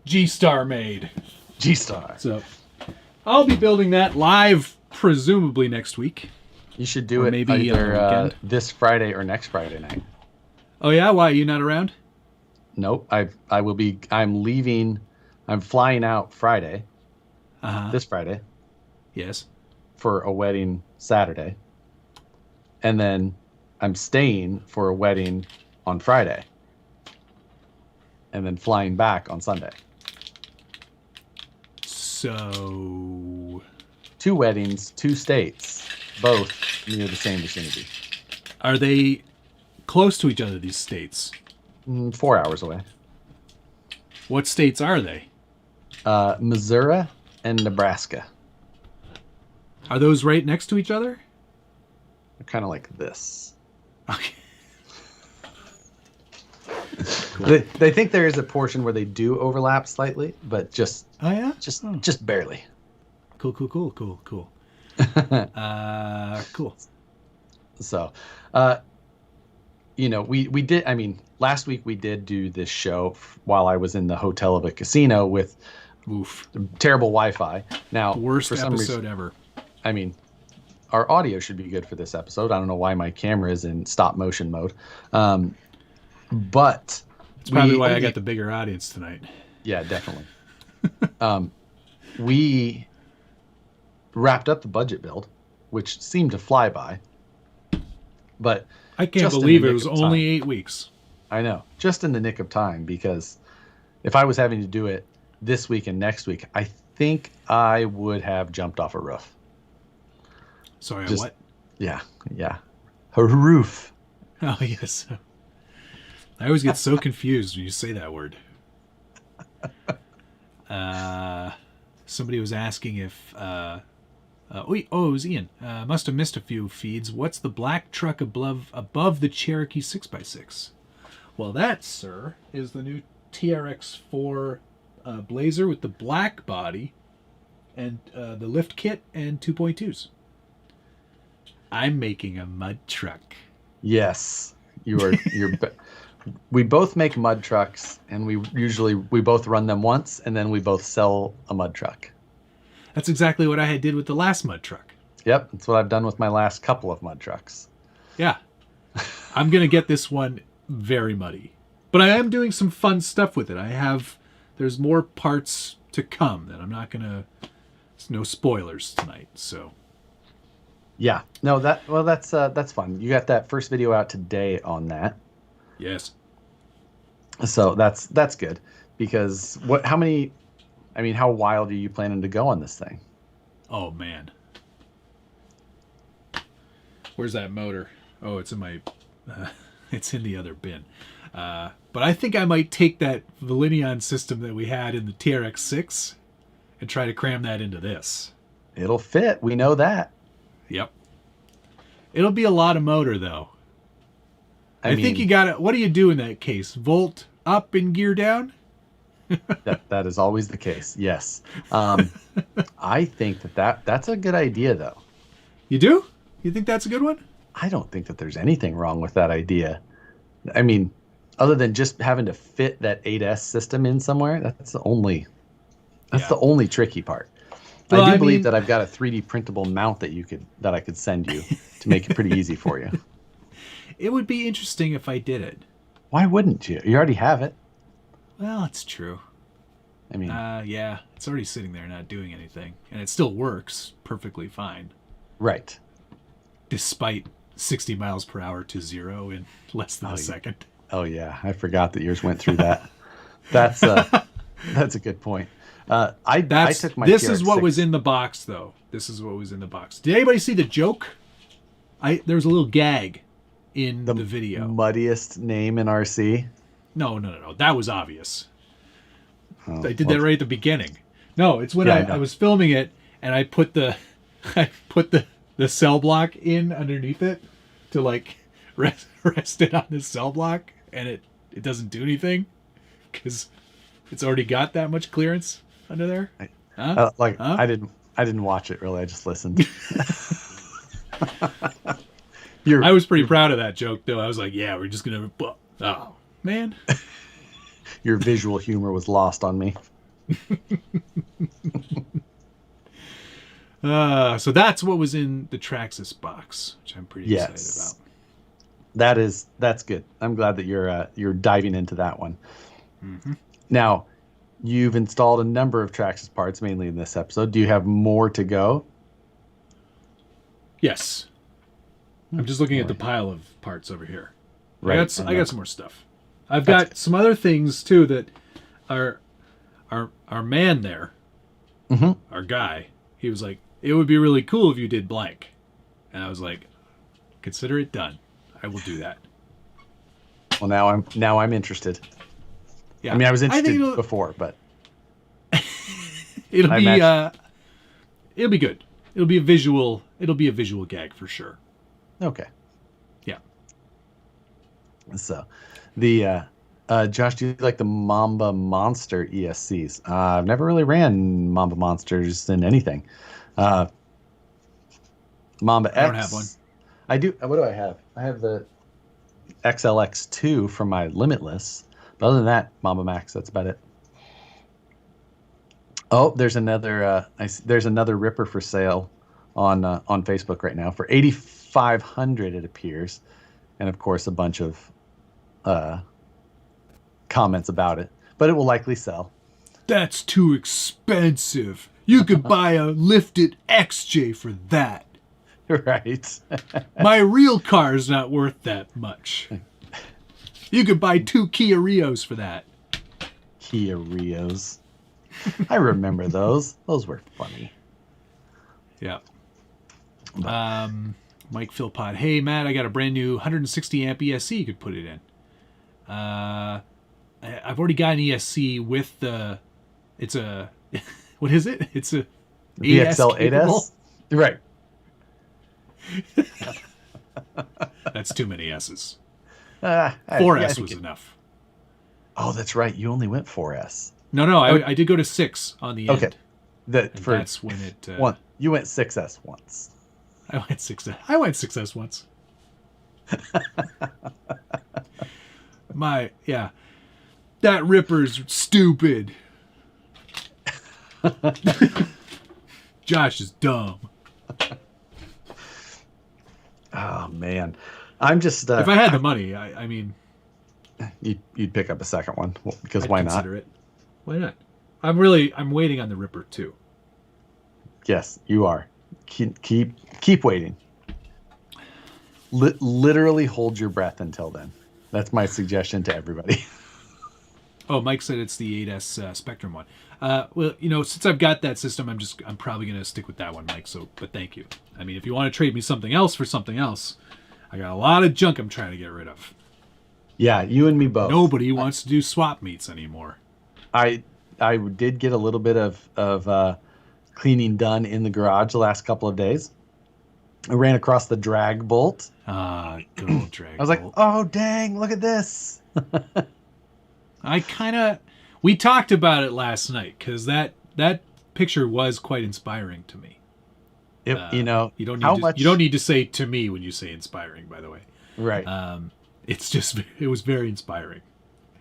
B: G-Star made.
A: G-Star.
B: So I'll be building that live, presumably next week.
A: You should do it maybe either this Friday or next Friday night.
B: Oh yeah? Why? Are you not around?
A: Nope. I will be. I'm leaving. I'm flying out Friday. This Friday.
B: Yes.
A: For a wedding Saturday. And then I'm staying for a wedding on Friday. And then flying back on Sunday.
B: So
A: 2 weddings, 2 states, both near the same vicinity.
B: Are they close to each other, these states?
A: 4 hours away.
B: What states are they?
A: Missouri and Nebraska.
B: Are those right next to each other?
A: They're kind of like this.
B: Okay.
A: Cool. They think there is a portion where they do overlap slightly, but just just barely.
B: Cool. Cool.
A: So, we did. I mean, last week we did do this show while I was in the hotel of a casino with terrible Wi-Fi. Now,
B: worst
A: for some
B: episode
A: reason,
B: ever.
A: I mean, our audio should be good for this episode. I don't know why my camera is in stop motion mode. But
B: it's probably why I got the bigger audience tonight.
A: Yeah, definitely. We wrapped up the budget build, which seemed to fly by. But
B: I can't believe it was only 8 weeks.
A: I know. Just in the nick of time, because if I was having to do it this week and next week, I think I would have jumped off a roof.
B: Sorry, what?
A: Yeah. A roof.
B: Oh, yes. I always get so confused when you say that word. Somebody was asking if... it was Ian. Must have missed a few feeds. What's the black truck above the Cherokee 6x6? Well, that, sir, is the new TRX4 Blazer with the black body and the lift kit and 2.2s. I'm making a mud truck.
A: Yes, you're. We both make mud trucks, and we both run them once, and then we both sell a mud truck.
B: That's exactly what I did with the last mud truck. Yep,
A: that's what I've done with my last couple of mud trucks.
B: Yeah, I'm gonna get this one very muddy, but I am doing some fun stuff with it. There's more parts to come that I'm not gonna. There's no spoilers tonight, so.
A: Yeah, no, that's fun. You got that first video out today on that.
B: Yes.
A: So that's good, because how wild are you planning to go on this thing?
B: Oh man. Where's that motor? Oh, it's in my it's in the other bin. But I think I might take that Valinion system that we had in the TRX6 and try to cram that into this.
A: It'll fit. We know that.
B: Yep. It'll be a lot of motor, though. I think you got to... What do you do in that case? Volt up and gear down?
A: that is always the case, yes. I think that's a good idea, though.
B: You do? You think that's a good one?
A: I don't think that there's anything wrong with that idea. I mean, other than just having to fit that 8S system in somewhere, that's the only tricky part. Well, I believe that I've got a 3D printable mount that I could send you to make it pretty easy for you.
B: It would be interesting if I did it.
A: Why wouldn't you? You already have it.
B: Well, it's true.
A: I mean,
B: yeah, it's already sitting there not doing anything, and it still works perfectly fine.
A: Right.
B: Despite 60 miles per hour to 0 in less than a second.
A: Oh yeah, I forgot that yours went through that. That's a good point. I took my.
B: This is what was in the box, though. This is what was in the box. Did anybody see the joke? There was a little gag in the video.
A: Muddiest name in RC.
B: No. That was obvious. I did that right at the beginning. No, it's when I was filming it and I put the cell block in underneath it to like rest it on the cell block, and it doesn't do anything because it's already got that much clearance under there.
A: I didn't watch it really. I just listened.
B: I was pretty proud of that joke, though. I was like, "Yeah, we're just gonna." Oh man,
A: your visual humor was lost on me.
B: So that's what was in the Traxxas box, which I'm pretty excited
A: about. That's good. I'm glad that you're diving into that one.
B: Mm-hmm.
A: Now, you've installed a number of Traxxas parts, mainly in this episode. Do you have more to go?
B: Yes. I'm just looking at the pile of parts over here.
A: Right.
B: I got some more stuff. I've got some other things too that our man there, our guy, he was like, it would be really cool if you did blank. And I was like, consider it done. I will do that.
A: Well, now I'm interested.
B: Yeah.
A: I mean, I was interested before, but
B: it'll be good. It'll be a visual gag for sure.
A: Okay.
B: Yeah.
A: So, Josh, do you like the Mamba Monster ESCs? I've never really ran Mamba Monsters in anything. Mamba X.
B: I don't have one.
A: I do. What do I have? I have the XLX2 from my Limitless. But other than that, Mamba Max. That's about it. Oh, there's another. There's another Ripper for sale on Facebook right now for $8,500, it appears, and of course a bunch of comments about it. But it will likely sell.
B: That's too expensive. You could buy a lifted XJ for that.
A: Right.
B: My real car is not worth that much. You could buy 2 Kia Rios for that.
A: Kia Rios. I remember those. Those were funny.
B: Yeah. Mike Philpott. Hey, Matt, I got a brand new 160 amp ESC you could put it in. I've already got an ESC with the... It's a... What is it? It's a...
A: VXL 8S? Right.
B: That's too many S's. 4S was enough.
A: Oh, that's right. You only went 4S.
B: No, I did go to 6 on the end.
A: Okay.
B: That's when it...
A: You went 6S once.
B: I went 6S once. That Ripper's stupid. Josh is dumb.
A: Oh man, I'm just.
B: If I had the money, I mean,
A: you'd pick up a second one because
B: I'd
A: why not?
B: It. Why not? I'm waiting on the Ripper too.
A: Yes, you are. Keep waiting. Literally hold your breath until then. That's my suggestion to everybody.
B: Oh, Mike said it's the 8S Spectrum one. Well, since I've got that system, I'm probably gonna stick with that one, Mike. But thank you. I mean, if you want to trade me something else for something else, I got a lot of junk I'm trying to get rid of.
A: Yeah, you and me both.
B: Nobody wants to do swap meets anymore.
A: I did get a little bit of cleaning done in the garage the last couple of days. I ran across the drag bolt.
B: Good old drag bolt.
A: I was like, oh dang, look at this.
B: We talked about it last night because that picture was quite inspiring to me. You don't need to say to me when you say inspiring, by the way.
A: Right.
B: It was very inspiring,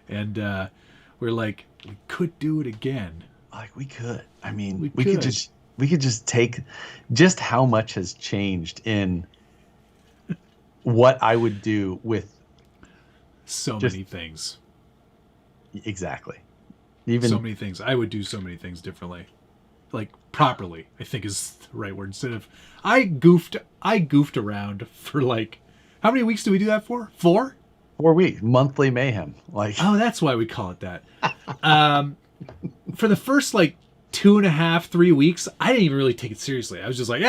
B: and we're like, we could do it again.
A: Like we could. I mean, we could just take just how much has changed in what I would do with
B: many things.
A: Exactly.
B: So many things. I would do so many things differently. Like properly, I think is the right word. Instead of I goofed around for like how many weeks do we do that for? 4?
A: 4 weeks. Monthly mayhem.
B: Oh, that's why we call it that. For the first 2.5, 3 weeks, I didn't even really take it seriously. I was just like,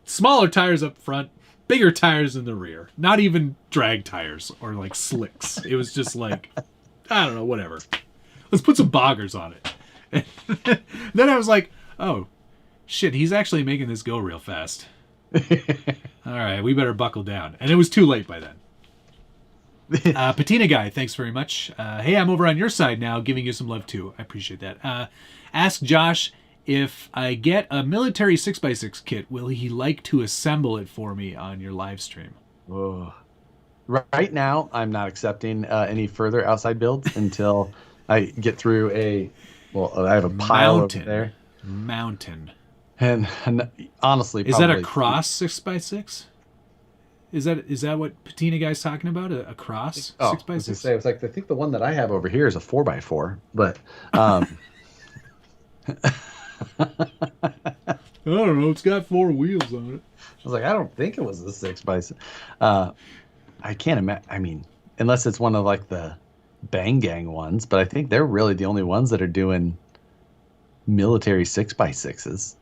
B: smaller tires up front, bigger tires in the rear. Not even drag tires or slicks. It was just I don't know, whatever. Let's put some boggers on it. And then I was like, oh, shit, he's actually making this go real fast. All right, we better buckle down. And it was too late by then. Patina Guy, thanks very much. Hey, I'm over on your side now, giving you some love too. I appreciate that. Ask Josh if I get a military 6x6 kit, will he like to assemble it for me on your live stream?
A: Whoa. Right now, I'm not accepting any further outside builds until I get through I have a pile over there.
B: Mountain.
A: And honestly,
B: is that a cross 6x6? Is that what Patina Guy's talking about? A cross 6x6?
A: I was like, I think the one that I have over here is a 4x4, but
B: I don't know. It's got 4 wheels on it.
A: I was like, I don't think it was a 6x6. I can't imagine. I mean, unless it's one of the Bang Gang ones, but I think they're really the only ones that are doing military 6x6s.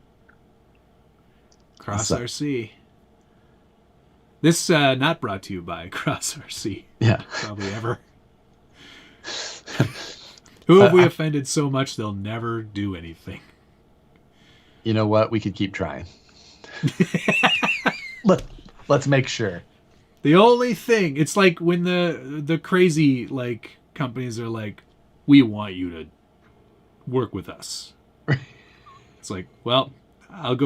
B: Cross RC. This not brought to you by Cross RC.
A: Yeah.
B: Probably ever. Who have we offended so much they'll never do anything?
A: You know what? We could keep trying. Let's make sure.
B: The only thing, it's like when the crazy companies are like, we want you to work with us. It's like, well, I am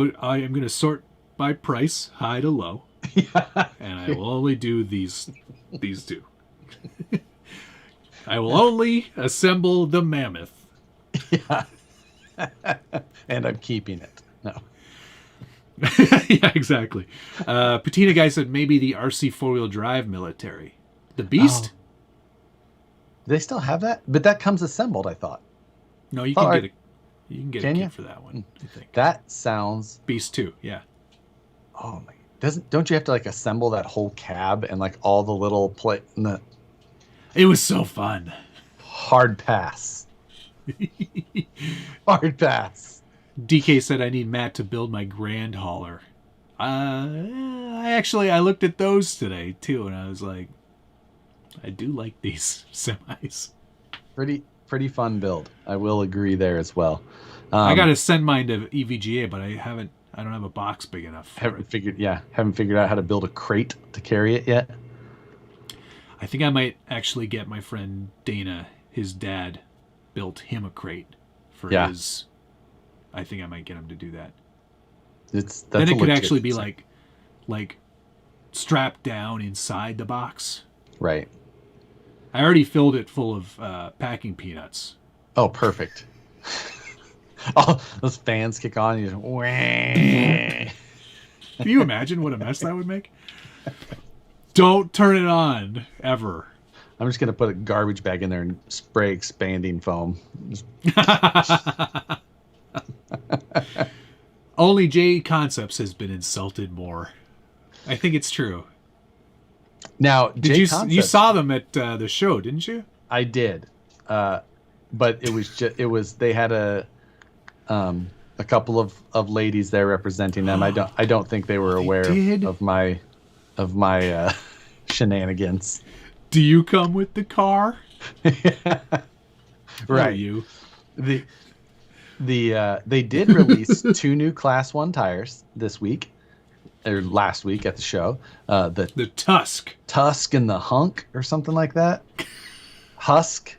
B: going to sort by price, high to low. And I will only do these two. I will only assemble the mammoth.
A: Yeah. And I'm keeping it. No.
B: Yeah, exactly. Patina Guy said maybe the RC 4-wheel drive military. The Beast?
A: Oh. Do they still have that? But that comes assembled, I thought.
B: No, you can get a
A: Can
B: kit
A: you?
B: for that one, I think.
A: That sounds...
B: Beast 2, yeah.
A: Oh my... Don't you have to like assemble that whole cab and like all the little plate?
B: It was so fun.
A: Hard pass. Hard pass.
B: DK said I need Matt to build my Grand Hauler. I looked at those today too, and I was like, I do like these semis.
A: Pretty fun build. I will agree there as well.
B: I got to send mine to EVGA, but I don't have a box big enough.
A: Haven't figured out how to build a crate to carry it yet.
B: I think I might actually get my friend Dana, his dad, built him a crate for his. I think I might get him to do that. Then it could actually be like strapped down inside the box.
A: Right.
B: I already filled it full of packing peanuts.
A: Oh, perfect. Oh, those fans kick on. You just,
B: Can you imagine what a mess that would make? Don't turn it on, ever.
A: I'm just going to put a garbage bag in there and spray expanding foam.
B: Only J Concepts has been insulted more. I think it's true.
A: Now,
B: you saw them at the show, didn't you?
A: I did. But it was they had a couple of ladies there representing them. I don't think they were aware of my shenanigans.
B: Do you come with the car?
A: Right.
B: You.
A: They did release 2 new Class 1 tires this week or last week at the show.
B: The Tusk
A: and the Hunk or something like that. Husk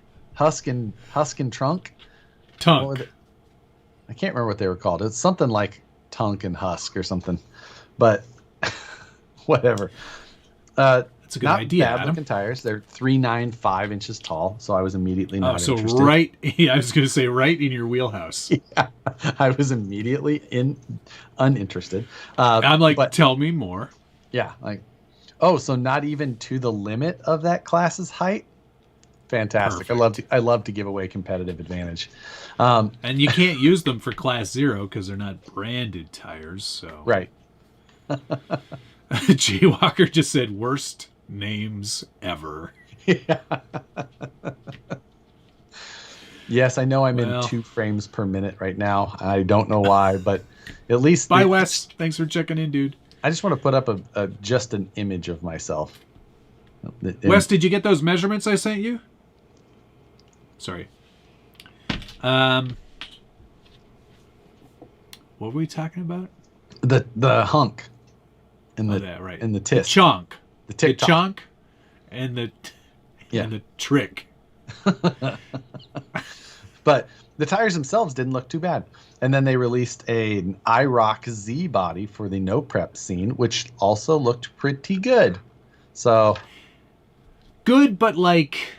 A: and Trunk.
B: Tunk.
A: I can't remember what they were called. It's something like Tunk and Husk or something, but whatever.
B: It's a good idea.
A: Bad looking tires. They're 3.95 inches tall, so I was immediately not interested.
B: I was going to say right in your wheelhouse.
A: Yeah, I was immediately uninterested.
B: I'm like, tell me more.
A: Yeah, like, so not even to the limit of that class's height. Fantastic.
B: Perfect.
A: I love to give away competitive advantage.
B: And you can't use them for Class 0 because they're not branded tires. So
A: right.
B: Jay Walker just said worst names ever.
A: Yeah. Yes, I know I'm in 2 frames per minute right now. I don't know why, but at least...
B: Bye, Wes. Thanks for checking in, dude.
A: I just want to put up just an image of myself.
B: Wes, did you get those measurements I sent you? Sorry. What were we talking about?
A: The hunk. And
B: right.
A: And the tisk.
B: The chunk.
A: The tick-tock.
B: The chunk and the trick.
A: But the tires themselves didn't look too bad. And then they released an IROC Z body for the no prep scene, which also looked pretty good. So
B: good, but like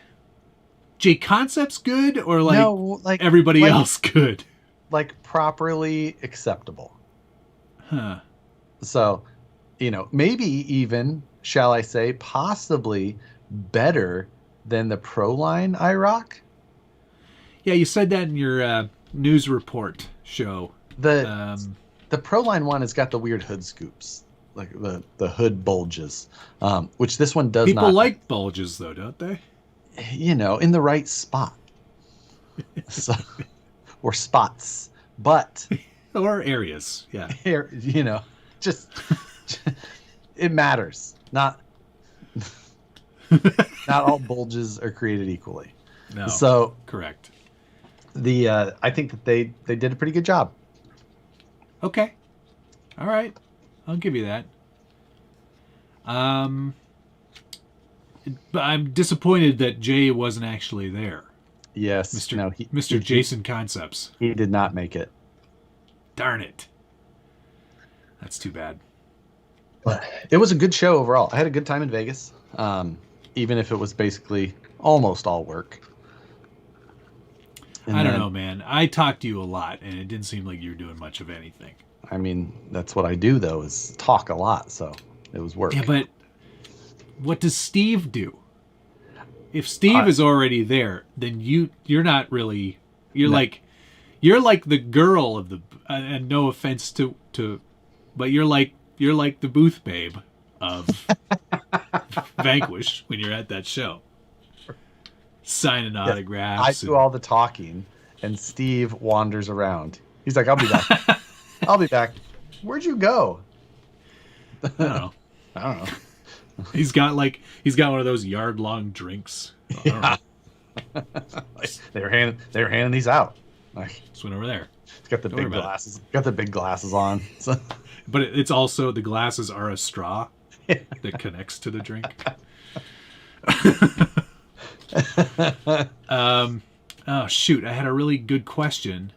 B: J Concepts good, or like,
A: no, like
B: everybody else good?
A: Like properly acceptable.
B: Huh.
A: So, maybe even, shall I say, possibly better than the Pro Line IROC.
B: Yeah, you said that in your news report show.
A: The Pro Line one has got the weird hood scoops, like the hood bulges, which this one does not.
B: People like bulges, though, don't they?
A: In the right spot. So, or spots, but
B: or areas, yeah.
A: Just it matters. Not all bulges are created equally.
B: No.
A: So
B: correct.
A: I think that they did a pretty good job.
B: Okay. All right. I'll give you that. But I'm disappointed that Jay wasn't actually there.
A: Yes.
B: Mr. Jason Concepts.
A: He did not make it.
B: Darn it. That's too bad.
A: But it was a good show overall. I had a good time in Vegas, even if it was basically almost all work.
B: I don't know, man. I talked to you a lot, and it didn't seem like you were doing much of anything.
A: I mean, that's what I do though, is talk a lot. So it was work.
B: Yeah, but what does Steve do? If Steve is already there, then you're not really. You're like the girl of the. And no offense to, but you're like the booth babe of Vanquish when you're at that show, signing autographs.
A: I do all the talking, and Steve wanders around. He's like, "I'll be back. I'll be back. Where'd you go?"
B: I don't know. He's got one of those yard-long drinks.
A: Yeah. Like, they were handing these out. Like,
B: just went over there.
A: He's got the big glasses. Got the big glasses on. So.
B: But it's also, the glasses are a straw that connects to the drink. Oh shoot! I had a really good question,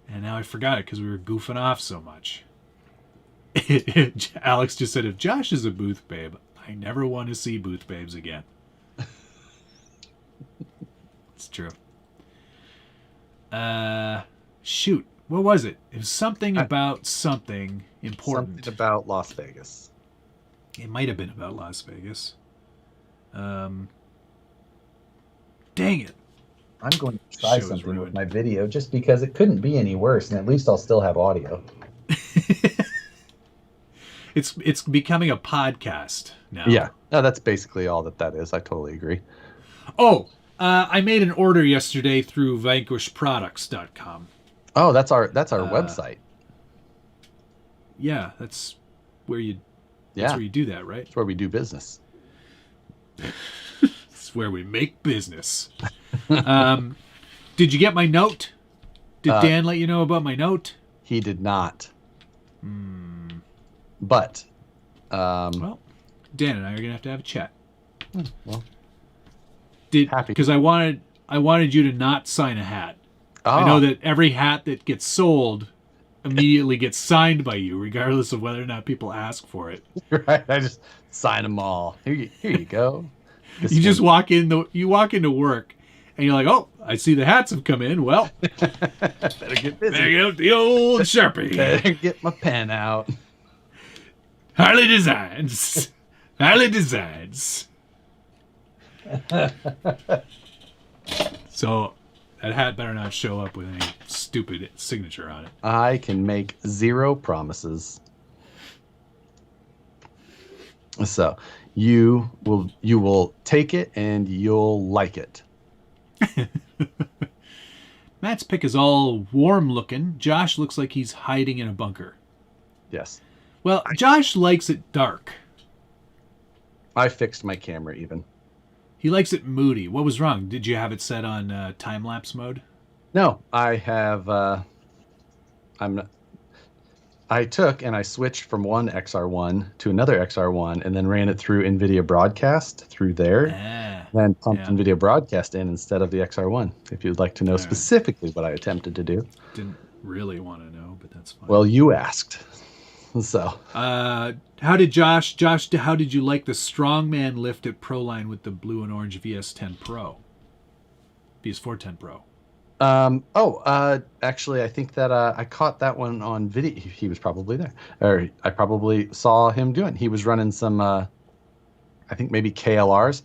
B: and now I forgot it because we were goofing off so much. Alex just said, "If Josh is a booth babe, I never want to see booth babes again." It's true. Shoot, what was it? It was something about something important.
A: Something about Las Vegas.
B: It might have been about Las Vegas. Dang it.
A: I'm going to try something with my video just because it couldn't be any worse, and at least I'll still have audio.
B: It's becoming a podcast now.
A: Yeah, no, that's basically all that is. I totally agree.
B: Oh, I made an order yesterday through vanquishproducts.com.
A: Oh, that's our website.
B: Yeah, that's where you do that, right?
A: That's where we do business.
B: It's where we make business. Did you get my note? Did Dan let you know about my note? He
A: did not. But
B: well, Dan and I are gonna have to have a chat.
A: Well,
B: because I wanted you to not sign a hat. Oh. I know that every hat that gets sold immediately gets signed by you, regardless of whether or not people ask for it.
A: Right? I just sign them all. Here you go.
B: You just walk into work, and you're like, "Oh, I see the hats have come in. Well,
A: better get busy.
B: Better get out the old Sharpie.
A: Better get my pen out.
B: Harleydesigns. Harleydesigns." So that hat better not show up with any stupid signature on it.
A: I can make zero promises. So you will take it and you'll like it.
B: Matt's pick is all warm looking. Josh looks like he's hiding in a bunker.
A: Yes.
B: Well, Josh likes it dark.
A: I fixed my camera even.
B: He likes it moody. What was wrong? Did you have it set on time-lapse mode?
A: No, I have. I took and I switched from one XR1 to another XR1, and then ran it through NVIDIA Broadcast through there. Then pumped NVIDIA Broadcast in instead of the XR1. If you'd like to know specifically what I attempted to do.
B: Didn't really want to know, but that's fine.
A: Well, you asked. So,
B: how did Josh, how did you like the Strongman lift at Proline with the blue and orange VS10 Pro? VS410 Pro.
A: Actually, I think that I caught that one on video. He was probably there. Or I probably saw him doing. He was running some, I think maybe KLRs,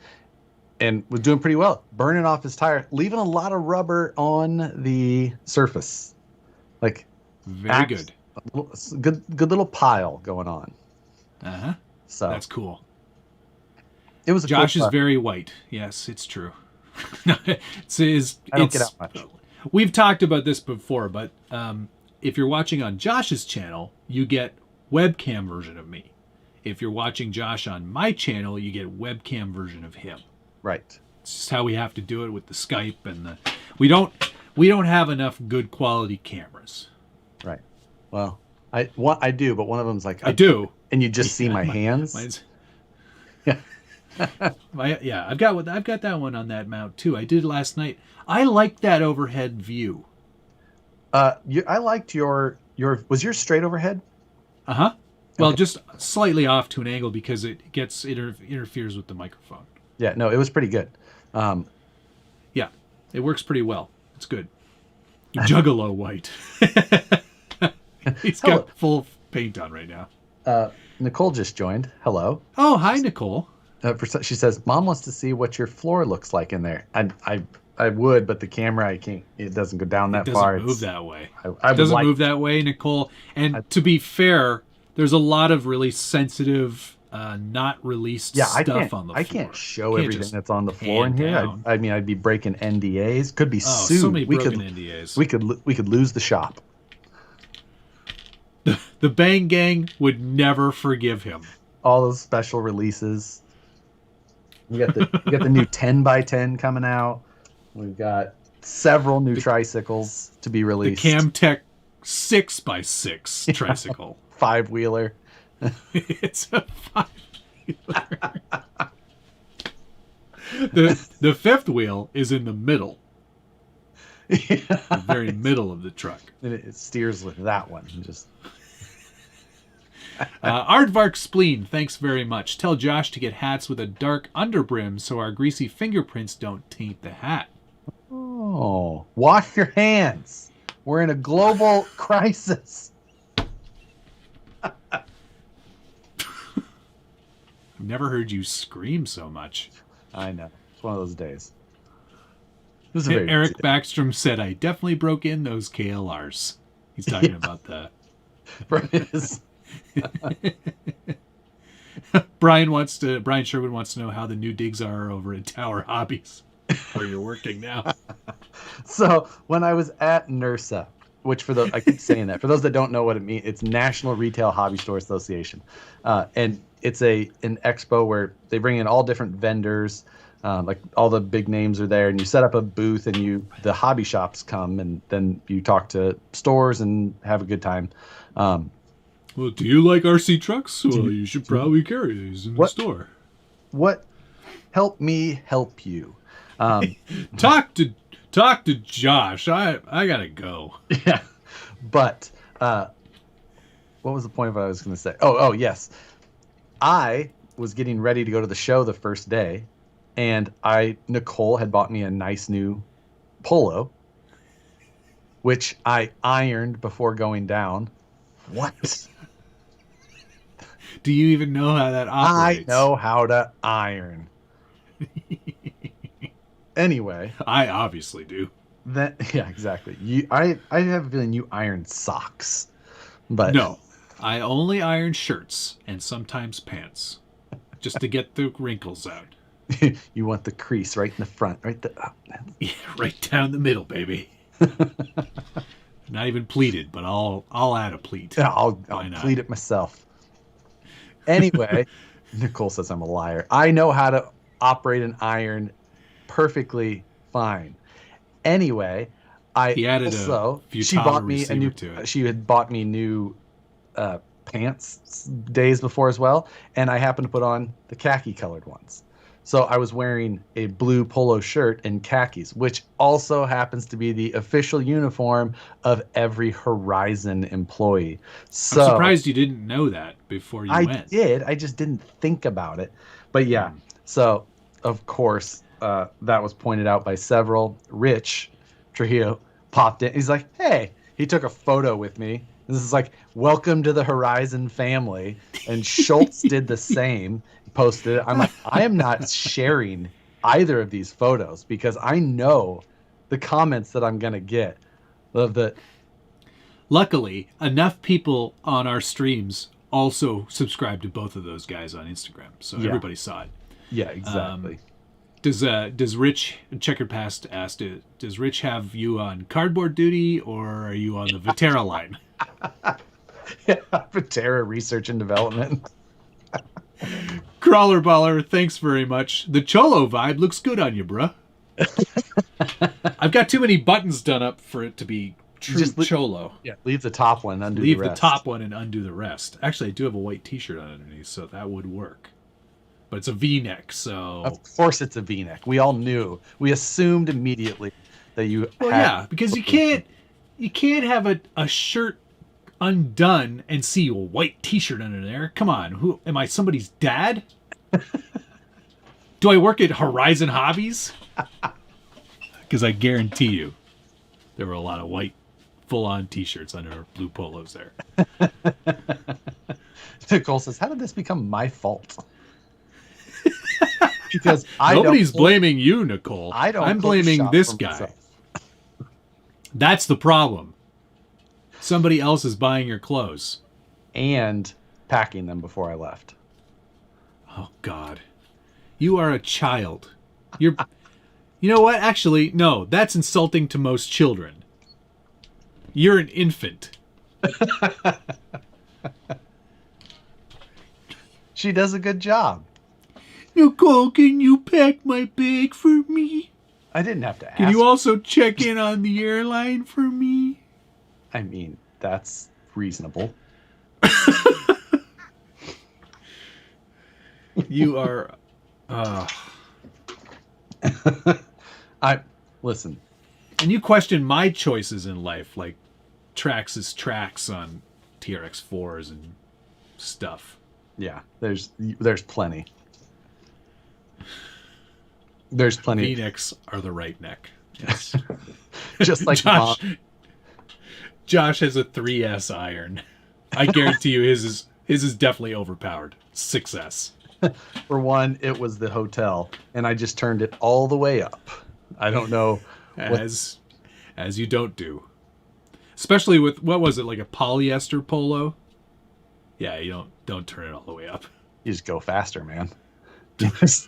A: and was doing pretty well. Burning off his tire, leaving a lot of rubber on the surface. Like,
B: very good.
A: Good little pile going on. So
B: that's cool.
A: It was.
B: Josh is very white. Yes, it's true.
A: I don't get out much.
B: We've talked about this before, but if you're watching on Josh's channel, you get webcam version of me. If you're watching Josh on my channel, you get webcam version of him.
A: Right.
B: It's just how we have to do it with the Skype and we don't have enough good quality cameras.
A: Right. Well, I do, but one of them's like
B: I do,
A: and you just see my hands.
B: Yeah. I've got that one on that mount too. I did last night. I liked that overhead view.
A: I liked your was yours straight overhead?
B: Well, just slightly off to an angle because it interferes with the microphone.
A: Yeah, no, it was pretty good.
B: Yeah, it works pretty well. It's good. Juggalo white. He's
A: Hello.
B: got full paint on right now.
A: Nicole just joined. Hello.
B: Oh, hi, Nicole.
A: She says, "Mom wants to see what your floor looks like in there." I would, but the camera, I can't. It doesn't go down that far.
B: It doesn't move that way.
A: I
B: It doesn't
A: like,
B: move that way, Nicole. And to be fair, there's a lot of really sensitive, not released stuff on the floor.
A: I can't show everything that's on the floor in here. I mean, I'd be breaking NDAs. Could be sued.
B: So many broken NDAs.
A: We could lose the shop.
B: The Bang Gang would never forgive him.
A: All those special releases. We got the new 10x10 coming out. We've got several new tricycles to be released.
B: The Camtech 6x6 tricycle.
A: 5-wheeler.
B: It's a 5-wheeler. The fifth wheel is in the middle. The very middle of the truck.
A: And it steers with that one. Just
B: Aardvark Spleen, thanks very much. Tell Josh to get hats with a dark underbrim so our greasy fingerprints don't taint the hat.
A: Oh, wash your hands. We're in a global crisis.
B: I've never heard you scream so much.
A: I know. It's one of those days.
B: Eric Backstrom said, I definitely broke in those KLRs. He's talking about the... Brian Sherwood wants to know how the new digs are over at Tower Hobbies, where you're working now.
A: So when I was at NERSA, which I keep saying that, for those that don't know what it means, it's National Retail Hobby Store Association. And it's an expo where they bring in all different vendors, like all the big names are there, and you set up a booth and the hobby shops come, and then you talk to stores and have a good time.
B: Well, do you like RC trucks? Well, you should probably carry these in the store.
A: What? Help me help you.
B: Talk to Josh. I gotta go.
A: Yeah, but what was the point of what I was going to say? Oh, yes. I was getting ready to go to the show the first day, and Nicole had bought me a nice new polo, which I ironed before going down. What?
B: Do you even know how that operates?
A: I know how to iron. Anyway,
B: I obviously do.
A: Yeah, exactly. I have a feeling you iron socks, but
B: no, I only iron shirts and sometimes pants, just to get the wrinkles out.
A: You want the crease right in the front,
B: Yeah, right down the middle, baby. Not even pleated, but I'll add a pleat.
A: Yeah, I'll pleat it myself. Anyway, Nicole says I'm a liar. I know how to operate an iron perfectly fine. Anyway,
B: he added
A: she bought me a new. She had bought me new pants days before as well, and I happened to put on the khaki colored ones. So I was wearing a blue polo shirt and khakis, which also happens to be the official uniform of every Horizon employee. So
B: I'm surprised you didn't know that before you went.
A: I did. I just didn't think about it. But yeah, so of course that was pointed out by several. Rich Trujillo popped in. He's like, hey, he took a photo with me. This is like, welcome to the Horizon family. And Schultz did the same. Posted it. I'm like, I am not sharing either of these photos because I know the comments that I'm gonna get.
B: Luckily, enough people on our streams also subscribe to both of those guys on Instagram, so everybody saw it.
A: Yeah, exactly.
B: Does Rich Checkered Past asked it? Does Rich have you on cardboard duty or are you on the Viterra line?
A: Yeah, Viterra research and development.
B: Crawler Baller, thanks very much. The Cholo vibe looks good on you, bruh. I've got too many buttons done up for it to be true Cholo.
A: Yeah, leave the top one, undo the rest.
B: Leave the top one and undo the rest. Actually, I do have a white t-shirt on underneath, so that would work. But it's a V-neck, so...
A: Of course it's a V-neck. We all knew. We assumed immediately that you
B: Well, yeah, because you can't have a shirt undone and see a white t-shirt under there. Come on, who am I, somebody's dad? Do I work at Horizon Hobbies? Because I guarantee you there were a lot of white full-on t-shirts under our blue polos there.
A: Nicole says, how did this become my fault? Because
B: nobody's blaming you, Nicole. I'm blaming this guy.
A: Myself.
B: That's the problem. Somebody else is buying your clothes.
A: And packing them before I left.
B: Oh, God. You are a child. You know what? Actually, no. That's insulting to most children. You're an infant.
A: She does a good job.
B: Nicole, can you pack my bag for me?
A: I didn't have to ask.
B: Can you also check in on the airline for me?
A: I mean, that's reasonable.
B: You are...
A: Listen.
B: And you question my choices in life, like Traxxas tracks on TRX4s and stuff.
A: Yeah, there's plenty. There's plenty.
B: V-necks are the right neck. Yes.
A: Just like
B: Josh has a 3S iron. I guarantee you his is definitely overpowered. 6S.
A: For one, it was the hotel, and I just turned it all the way up. I don't know.
B: As you don't do. Especially with, what was it, like a polyester polo? Yeah, you don't turn it all the way up.
A: You just go faster, man.
B: It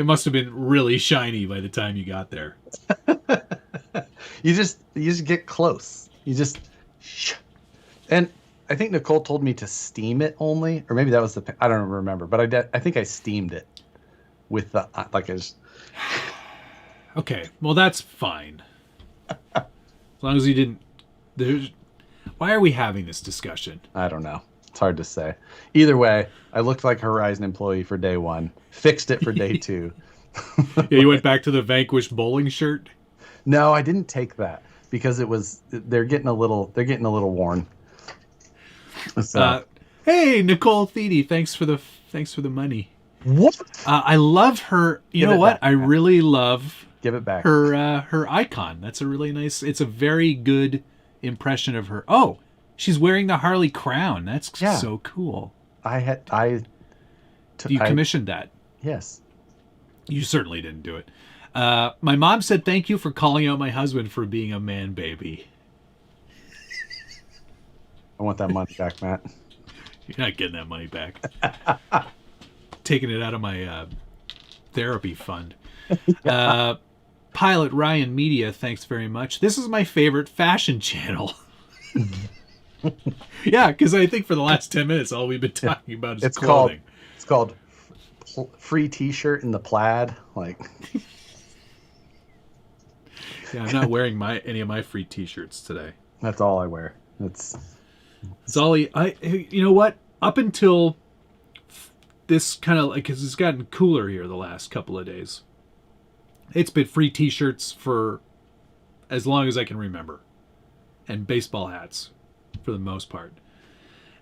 B: must have been really shiny by the time you got there.
A: You just get close. And I think Nicole told me to steam it only, or maybe that was I don't remember, but I think I steamed it with the
B: Okay, well that's fine. As long as you didn't. Why are we having this discussion?
A: I don't know. It's hard to say. Either way, I looked like a Horizon employee for day one. Fixed it for day two.
B: Yeah, you went back to the Vanquish bowling shirt?
A: No, I didn't take that because they're getting a little worn. So.
B: Hey, Nicole Theedy, thanks for the money.
A: What?
B: I love her. You know what? I really love.
A: Give it back.
B: Her icon. That's a really nice. It's a very good impression of her. Oh, she's wearing the Harley crown. That's so cool. You commissioned that?
A: Yes.
B: You certainly didn't do it. My mom said thank you for calling out my husband for being a man baby.
A: I want that money back, Matt.
B: You're not getting that money back. Taking it out of my therapy fund. Pilot Ryan Media, thanks very much. This is my favorite fashion channel. Yeah, because I think for the last 10 minutes, all we've been talking about is clothing.
A: It's called free T-shirt in the plaid. Like,
B: yeah, I'm not wearing any of my free T-shirts today.
A: That's all I wear. It's
B: all you know what? Up until this kind of, like, because it's gotten cooler here the last couple of days. It's been free T-shirts for as long as I can remember, and baseball hats for the most part.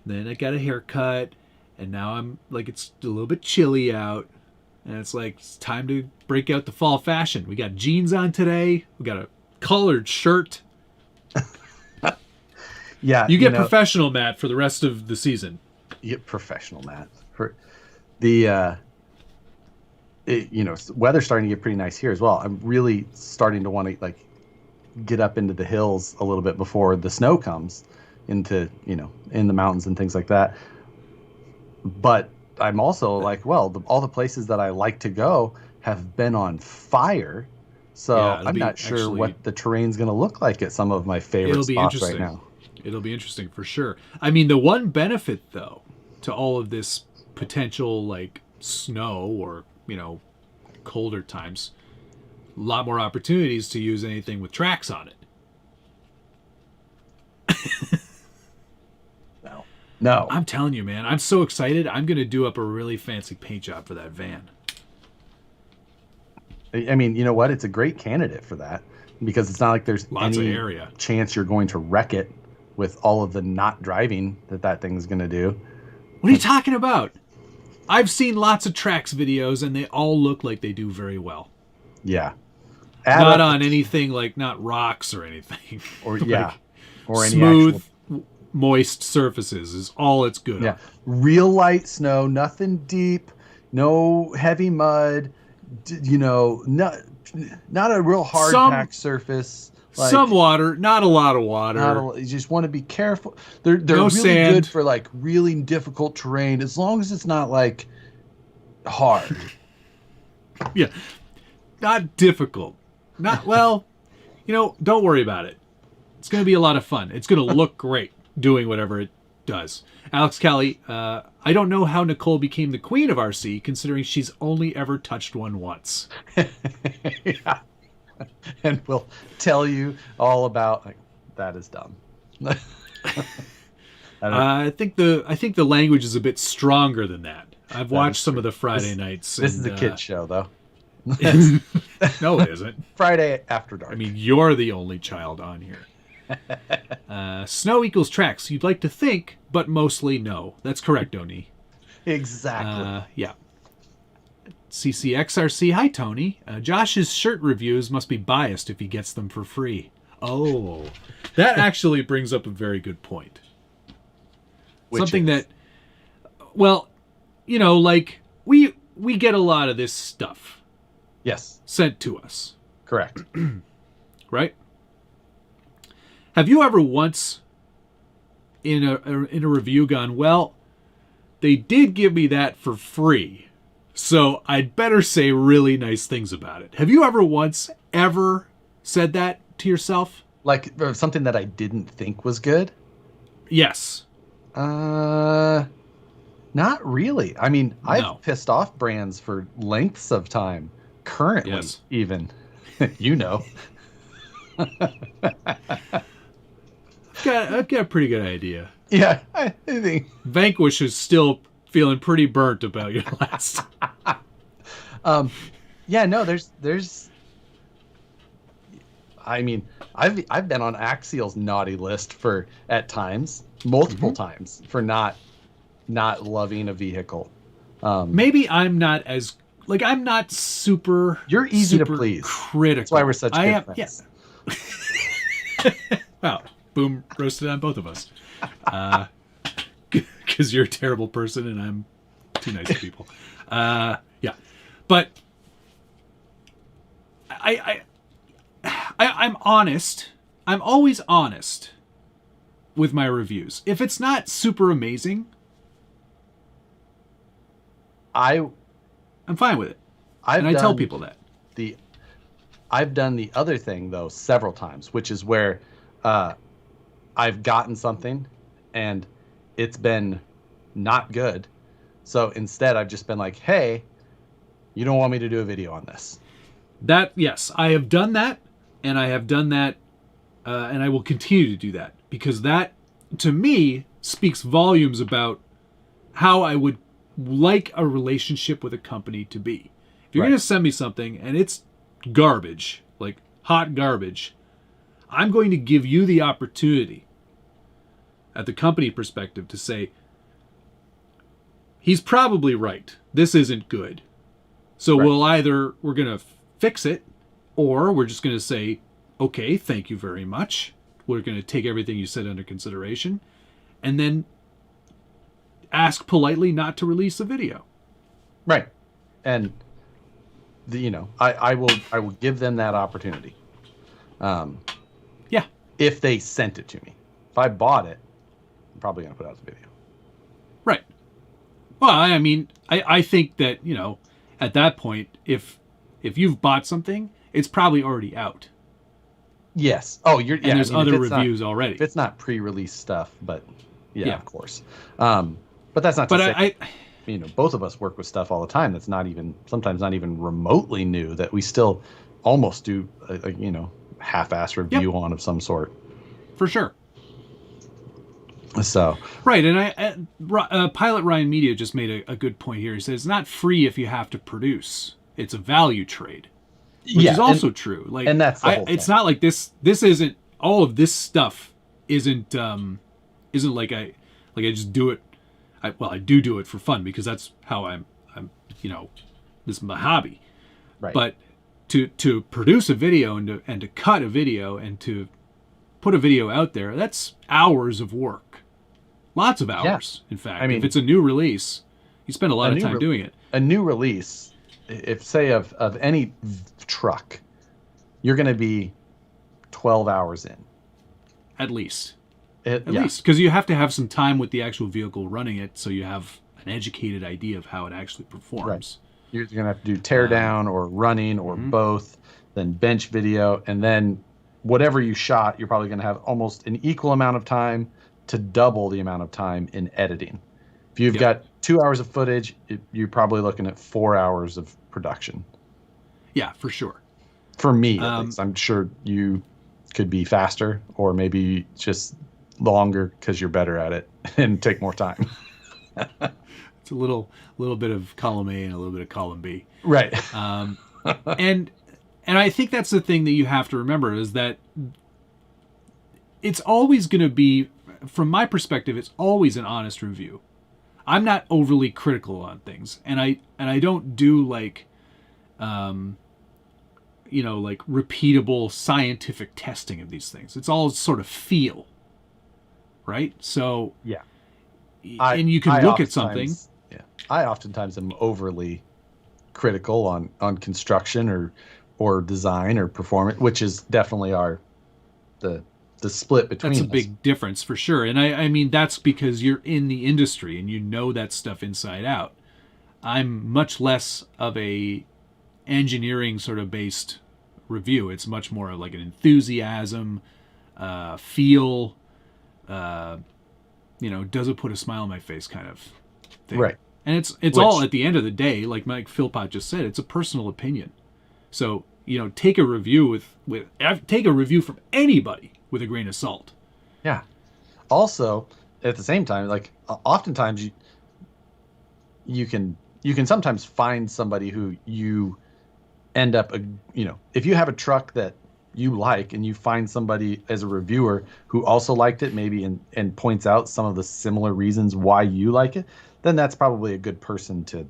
B: And then I got a haircut, and now I'm like, it's a little bit chilly out, and it's like it's time to break out the fall fashion. We got jeans on today. We got a collared shirt.
A: Yeah,
B: you get professional, Matt, for the rest of the season.
A: You get professional, Matt. For the weather's starting to get pretty nice here as well. I'm really starting to want to get up into the hills a little bit before the snow comes into, in the mountains and things like that. But I'm also all the places that I like to go have been on fire. So yeah, I'm not sure what the terrain's going to look like at some of my favorite spots right now.
B: It'll be interesting for sure. I mean, the one benefit, though, to all of this potential, snow or, colder times, a lot more opportunities to use anything with tracks on it.
A: No.
B: I'm telling you, man. I'm so excited. I'm going to do up a really fancy paint job for that van.
A: I mean, you know what? It's a great candidate for that because it's not like there's
B: lots
A: any
B: of area
A: chance you're going to wreck it with all of the not driving that thing's going to do.
B: What are you talking about? I've seen lots of tracks videos and they all look like they do very well.
A: Yeah. add
B: not
A: up
B: on anything like not rocks or anything.
A: or
B: Like,
A: yeah, or any
B: smooth,
A: actual,
B: moist surfaces is all it's good
A: yeah,
B: on.
A: real light snow, nothing deep, no heavy mud, not a real hard
B: Some
A: packed surface.
B: some
A: Like
B: water, not a lot of water.
A: you just want to be careful. They're
B: No
A: really
B: sand.
A: good for like really difficult terrain as long as it's not like hard.
B: Yeah, not difficult. Not well. Don't worry about it. It's going to be a lot of fun. It's going to look great doing whatever it does. Alex Callie, I don't know how Nicole became the queen of RC, considering she's only ever touched one once.
A: Yeah. And we'll tell you all about that is dumb.
B: I think the language is a bit stronger than that. I've watched some of the Friday nights.
A: This is a kid's show, though.
B: No, it isn't.
A: Friday after dark.
B: I mean, you're the only child on here. Snow equals tracks. You'd like to think, but mostly no. That's correct, Oni.
A: Exactly.
B: Yeah. CCXRC. Hi, Tony. Josh's shirt reviews must be biased if he gets them for free. Oh, that actually brings up a very good point. Something that, well, like we get a lot of this stuff.
A: Yes.
B: Sent to us.
A: Correct.
B: Right? Have you ever once in a review gone, well, they did give me that for free, so I'd better say really nice things about it. Have you ever once said that to yourself?
A: Like something that I didn't think was good?
B: Yes.
A: Not really. I mean, I've pissed off brands for lengths of time. Currently,
B: yes.
A: Even.
B: I've got a pretty good idea.
A: Yeah, I think
B: Vanquish is still feeling pretty burnt about your last.
A: Yeah, no, there's. I mean, I've been on Axial's naughty list at times, multiple times, for not loving a vehicle.
B: Maybe I'm not as I'm not super.
A: You're easy to please.
B: Critical.
A: That's why we're such good friends.
B: Yes. Wow. Boom, roasted on both of us. Because you're a terrible person and I'm too nice to people. Yeah. But I'm honest. I'm always honest with my reviews. If it's not super amazing, I'm fine with it. I tell people that.
A: I've done the other thing, though, several times, which is where I've gotten something and it's been not good. So instead, I've just been like, hey, you don't want me to do a video on this.
B: Yes, I have done that, and I have done that, and I will continue to do that, because that, to me, speaks volumes about how I would like a relationship with a company to be. If you're going to send me something and it's garbage, like hot garbage, I'm going to give you the opportunity at the company perspective to say, he's probably right. This isn't good. So we're going to fix it, or we're just going to say, okay, thank you very much. We're going to take everything you said under consideration, and then ask politely not to release the video. Right.
A: And I will give them that opportunity.
B: Yeah.
A: If they sent it to me. If I bought it, I'm probably going to put out the video.
B: Right. Well, I mean, I think that, at that point, if you've bought something, it's probably already out.
A: Yes. Oh,
B: and there's other reviews already.
A: If it's not pre-release stuff, but yeah, of course. But that's not to say, both of us work with stuff all the time that's sometimes not even remotely new, that we still almost do a half-ass review on of some sort.
B: For sure.
A: So.
B: Right, and Pilot Ryan Media just made a good point here. He says, it's not free if you have to produce. It's a value trade. Which is also true.
A: And that's the whole thing.
B: It's not like this isn't, all of this stuff isn't like I just do it. I do it for fun, because that's how I'm this is my hobby.
A: Right.
B: But to produce a video and to cut a video and to put a video out there, that's hours of work. Lots of hours, in fact. I mean, if it's a new release, you spend a lot of time doing it.
A: A new release, if say of any truck, you're going to be 12 hours in.
B: At least. At least. Because you have to have some time with the actual vehicle running it so you have an educated idea of how it actually performs.
A: Right. You're going to have to do teardown or running or both, then bench video, and then whatever you shot, you're probably going to have almost an equal amount of time to double the amount of time in editing. If you've got 2 hours of footage, you're probably looking at 4 hours of production.
B: Yeah, for sure.
A: For me, at least. I'm sure you could be faster or maybe just longer because you're better at it and take more time.
B: It's a little bit of column A and a little bit of column B.
A: Right.
B: And I think that's the thing that you have to remember is that it's always going to be, from my perspective, it's always an honest review. I'm not overly critical on things, and I don't do like repeatable scientific testing of these things. It's all sort of feel, right? So
A: yeah,
B: and you can look at something.
A: Yeah, I oftentimes am overly critical on construction or design or performance, which is definitely the split between us.
B: That's a big difference for sure. And I mean, that's because you're in the industry and you know that stuff inside out. I'm much less of a engineering sort of based review. It's much more of like an enthusiasm, feel, does it put a smile on my face kind of thing. Right. And it's all at the end of the day, like Mike Philpott just said, it's a personal opinion. So, take a review take a review from anybody with a grain of salt.
A: Yeah. Also, at the same time, like oftentimes you can sometimes find somebody who you end up, if you have a truck that you like and you find somebody as a reviewer who also liked it maybe and points out some of the similar reasons why you like it, then that's probably a good person to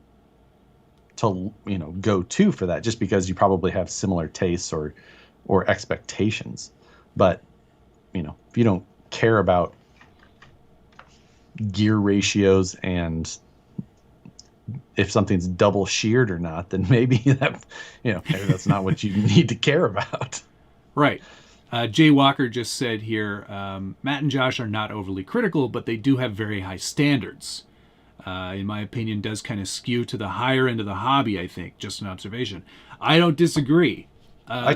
A: go to for that, just because you probably have similar tastes or expectations. But if you don't care about gear ratios and if something's double sheared or not, then maybe that's not what you need to care about.
B: Right. Jay Walker just said here, Matt and Josh are not overly critical, but they do have very high standards. In my opinion, does kind of skew to the higher end of the hobby, I think. Just an observation. I don't disagree.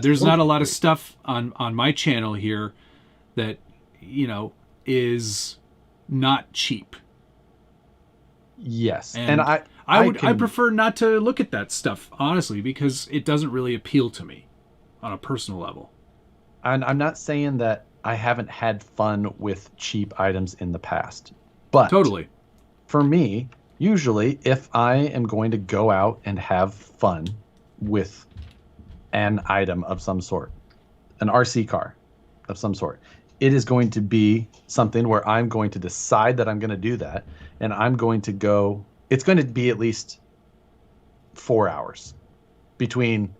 B: There's not a lot of stuff on my channel here that, is not cheap.
A: Yes.
B: And I prefer not to look at that stuff, honestly, because it doesn't really appeal to me on a personal level.
A: And I'm not saying that I haven't had fun with cheap items in the past. But
B: totally.
A: For me, usually, if I am going to go out and have fun with an item of some sort, an RC car of some sort, it is going to be something where I'm going to decide that I'm going to do that, and I'm going to go. It's going to be at least 4 hours between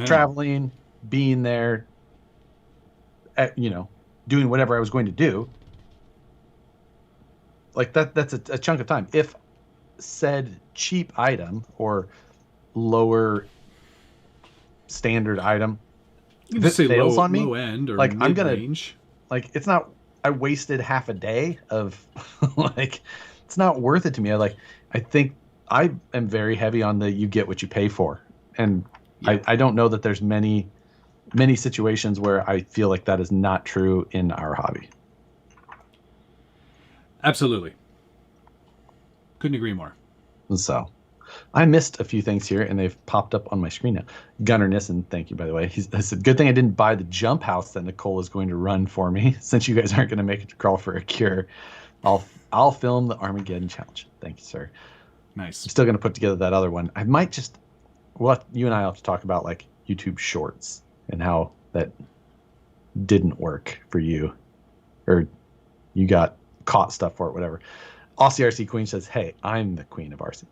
A: traveling, being there, doing whatever I was going to do. Like that's a chunk of time. If said cheap item or lower standard item,
B: if it fails
A: on me,
B: low end or
A: like I'm gonna
B: range.
A: Like it's not. I wasted half a day of like it's not worth it to me. I think I am very heavy on the you get what you pay for, and I don't know that there's many situations where I feel like that is not true in our hobby.
B: Absolutely. Couldn't agree more.
A: So I missed a few things here, and they've popped up on my screen now. Gunnar Nissen, thank you, by the way. He said, good thing I didn't buy the jump house that Nicole is going to run for me, since you guys aren't going to make it to crawl for a cure. I'll film the Armageddon challenge. Thank you, sir.
B: Nice.
A: I'm still going to put together that other one. I might just, you and I have to talk about like YouTube Shorts and how that didn't work for you, or you got caught stuff for it, whatever. Aussie RC Queen says, hey, I'm the queen of RC.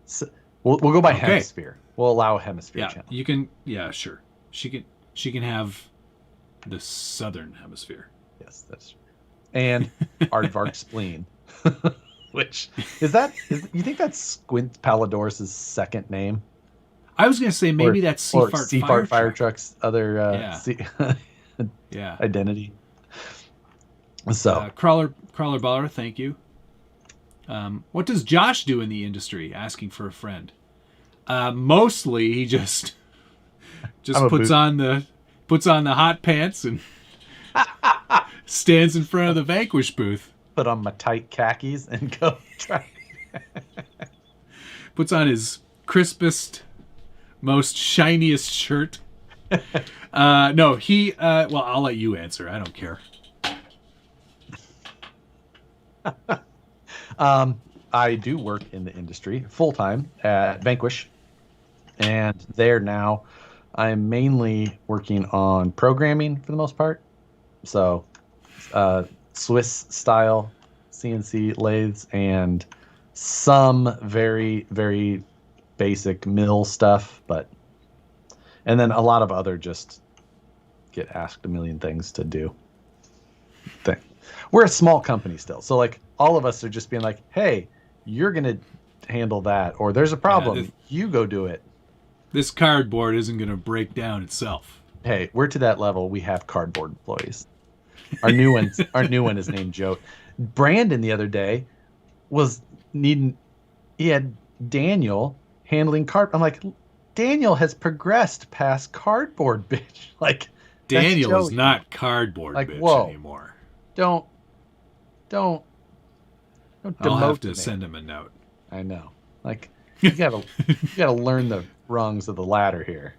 A: So we'll go by hemisphere. We'll allow a hemisphere
B: Yeah,
A: channel.
B: you can. Yeah, sure. She can have the southern hemisphere.
A: Yes, that's true. And Aardvark spleen. Which is you think that's Squint Palidorus' second name?
B: I was gonna say maybe that's
A: Seafart Fire Truck's other
B: yeah.
A: identity. So
B: Crawler Baller, thank you. What does Josh do in the industry? Asking for a friend. Mostly he just puts on the hot pants and stands in front of the Vanquish booth.
A: Put on my tight khakis and go try.
B: Puts on his crispest, most shiniest shirt. No, he. Well, I'll let you answer. I don't care.
A: I do work in the industry full time at Vanquish, and there now I'm mainly working on programming for the most part. So, Swiss style CNC lathes and some very, very basic mill stuff, and then a lot of other just get asked a million things to do. We're a small company still, so like all of us are just being like, hey, you're gonna handle that, or there's a problem, you go do it.
B: This cardboard isn't gonna break down itself.
A: Hey, we're to that level. We have cardboard employees. Our new one is named Joe. Brandon the other day he had Daniel handling card. I'm like, Daniel has progressed past cardboard, bitch. Like,
B: Daniel is not cardboard, like, bitch anymore.
A: Don't
B: I'll have to send him a note.
A: I know. Like, you gotta learn the rungs of the ladder here.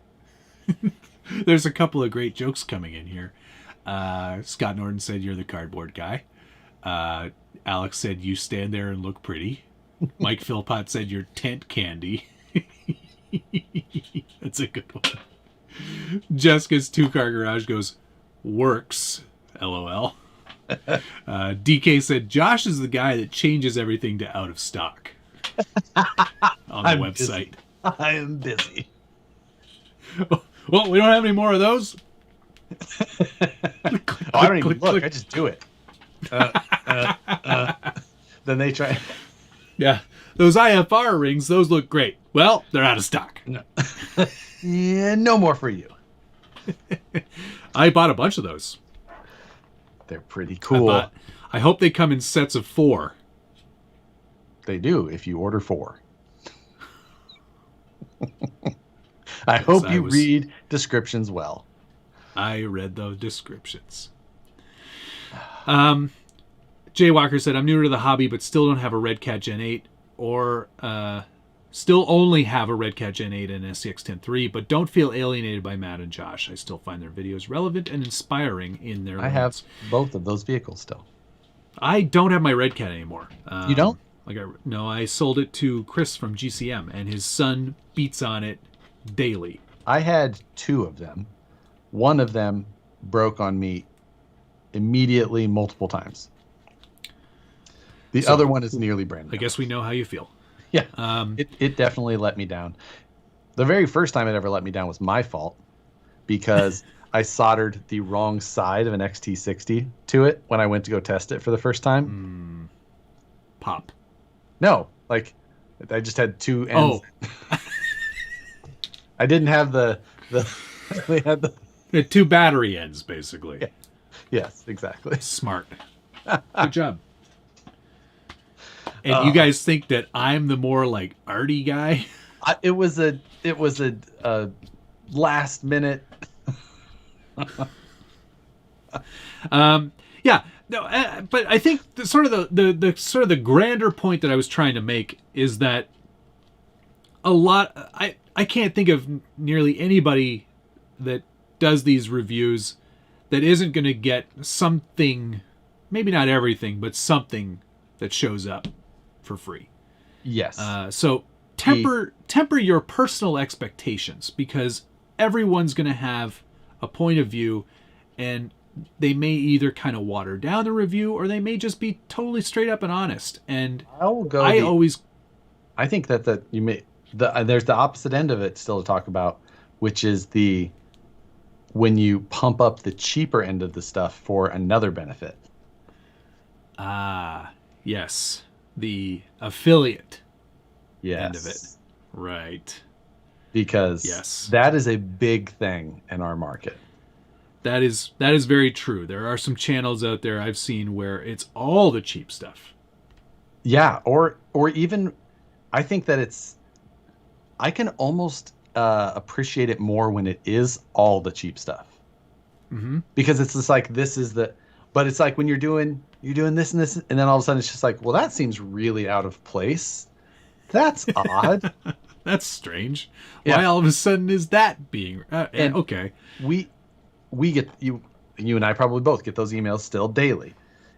B: There's a couple of great jokes coming in here. Scott Norton said, "You're the cardboard guy." Alex said, "You stand there and look pretty." Mike Philpott said, "You're tent candy." That's a good one. Jessica's two-car garage goes, "Works." LOL. DK said, "Josh is the guy that changes everything to out of stock on the website."
A: Busy. I am busy.
B: Well, we don't have any more of those.
A: I don't even look. I just do it. Then they try.
B: Yeah, those IFR rings, those look great. Well, they're out of stock.
A: No. Yeah, no more for you.
B: I bought a bunch of those.
A: They're pretty cool.
B: I hope they come in sets of 4.
A: They do if you order 4. I hope you read descriptions well.
B: I read those descriptions. Jay Walker said, "I'm newer to the hobby, but still don't have a Red Cat Gen 8 or still only have a Red Cat Gen 8 and SCX 10.3, but don't feel alienated by Matt and Josh. I still find their videos relevant and inspiring in their limits."
A: I have both of those vehicles still.
B: I don't have my Red Cat anymore.
A: You don't?
B: No, I sold it to Chris from GCM, and his son beats on it daily.
A: I had 2 of them. One of them broke on me immediately multiple times. The other one is nearly brand new.
B: I guess we know how you feel.
A: Yeah, it definitely let me down. The very first time it ever let me down was my fault because I soldered the wrong side of an XT60 to it when I went to go test it for the first time.
B: Pop.
A: No, like I just had 2 ends. Oh. I didn't have the we had the
B: 2 battery ends, basically.
A: Yeah. Yes, exactly.
B: Smart. Good job. And you guys think that I'm the more like arty guy?
A: It was a last minute.
B: Yeah. No, but I think the grander point that I was trying to make is that I can't think of nearly anybody that does these reviews that isn't going to get something, maybe not everything, but something that shows up for free.
A: Yes.
B: So temper your personal expectations, because everyone's going to have a point of view, and they may either kind of water down the review, or they may just be totally straight up and honest. And
A: I think that you may. there's the opposite end of it still to talk about, which is when you pump up the cheaper end of the stuff for another benefit.
B: Ah, yes. The affiliate end of it.
A: Yes.
B: Right.
A: Because that is a big thing in our market.
B: That is very true. There are some channels out there I've seen where it's all the cheap stuff.
A: Yeah, or even I think that I can almost appreciate it more when it is all the cheap stuff.
B: Mm-hmm.
A: Because it's just like but it's like when you're doing this and this, and then all of a sudden it's just like, well, that seems really out of place. That's odd.
B: That's strange.
A: Yeah.
B: Why all of a sudden is that being okay?
A: We get you and I probably both get those emails still daily,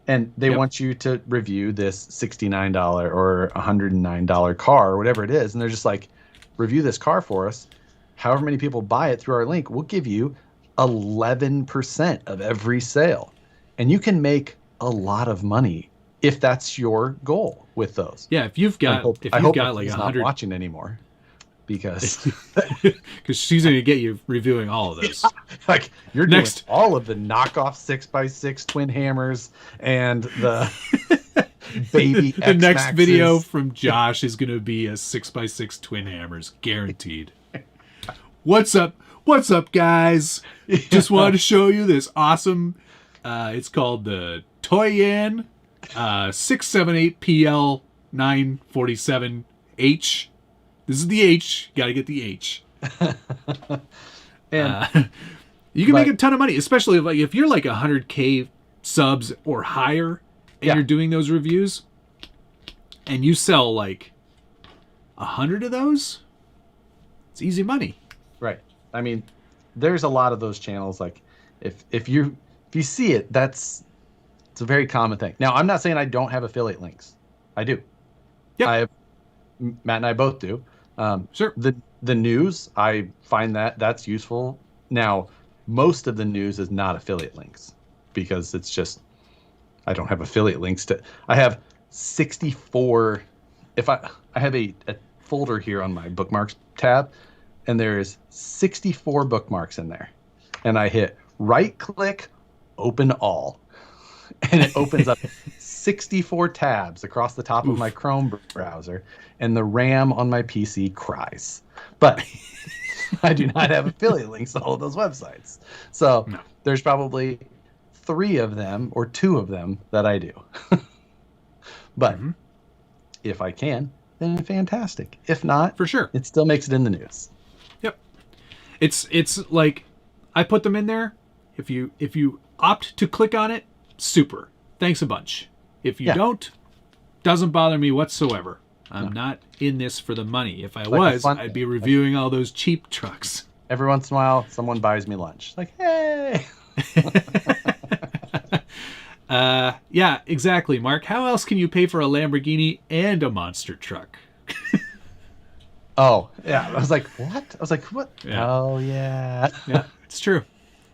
A: and they want you to review this $69 or $109 car or whatever it is, and they're just like, review this car for us. However many people buy it through our link, we'll give you 11% of every sale, and you can make a lot of money if that's your goal with those.
B: Yeah, if you've got like 100,
A: not watching anymore, because
B: she's going to get you reviewing all of those.
A: Like you're doing all of the knockoff 6x6 twin hammers and the baby.
B: The next video from Josh is going to be a 6x6 twin hammers, guaranteed. What's up, guys? Just wanted to show you this awesome. It's called the Toyan 678PL 947H. This is the H. Got to get the H.
A: And
B: you can make a ton of money, especially if you're like 100K subs or higher, and you're doing those reviews, and you sell like 100 of those. It's easy money.
A: Right. I mean, there's a lot of those channels. Like, if you see it, it's a very common thing. Now, I'm not saying I don't have affiliate links. I do.
B: Yeah.
A: Matt and I both do.
B: Sure.
A: The news, I find that's useful. Now, most of the news is not affiliate links because it's just I don't have affiliate links I have 64. If I have a folder here on my bookmarks tab, and there is 64 bookmarks in there, and I hit right click, open all, and it opens up 64 tabs across the top of my Chrome browser, and the RAM on my PC cries. But I do not have affiliate links to all of those websites. So there's probably 3 of them or 2 of them that I do. But if I can, then fantastic. If not,
B: for sure,
A: it still makes it in the news.
B: Yep. It's like I put them in there. If you opt to click on it, super. Thanks a bunch. If you don't, doesn't bother me whatsoever. I'm not in this for the money. If I was, I'd be reviewing all those cheap trucks.
A: Every once in a while, someone buys me lunch. Like, hey.
B: Yeah, exactly, Mark. How else can you pay for a Lamborghini and a monster truck?
A: Oh, yeah. I was like, what? I was like, what?
B: Yeah.
A: Oh, yeah.
B: Yeah, it's true.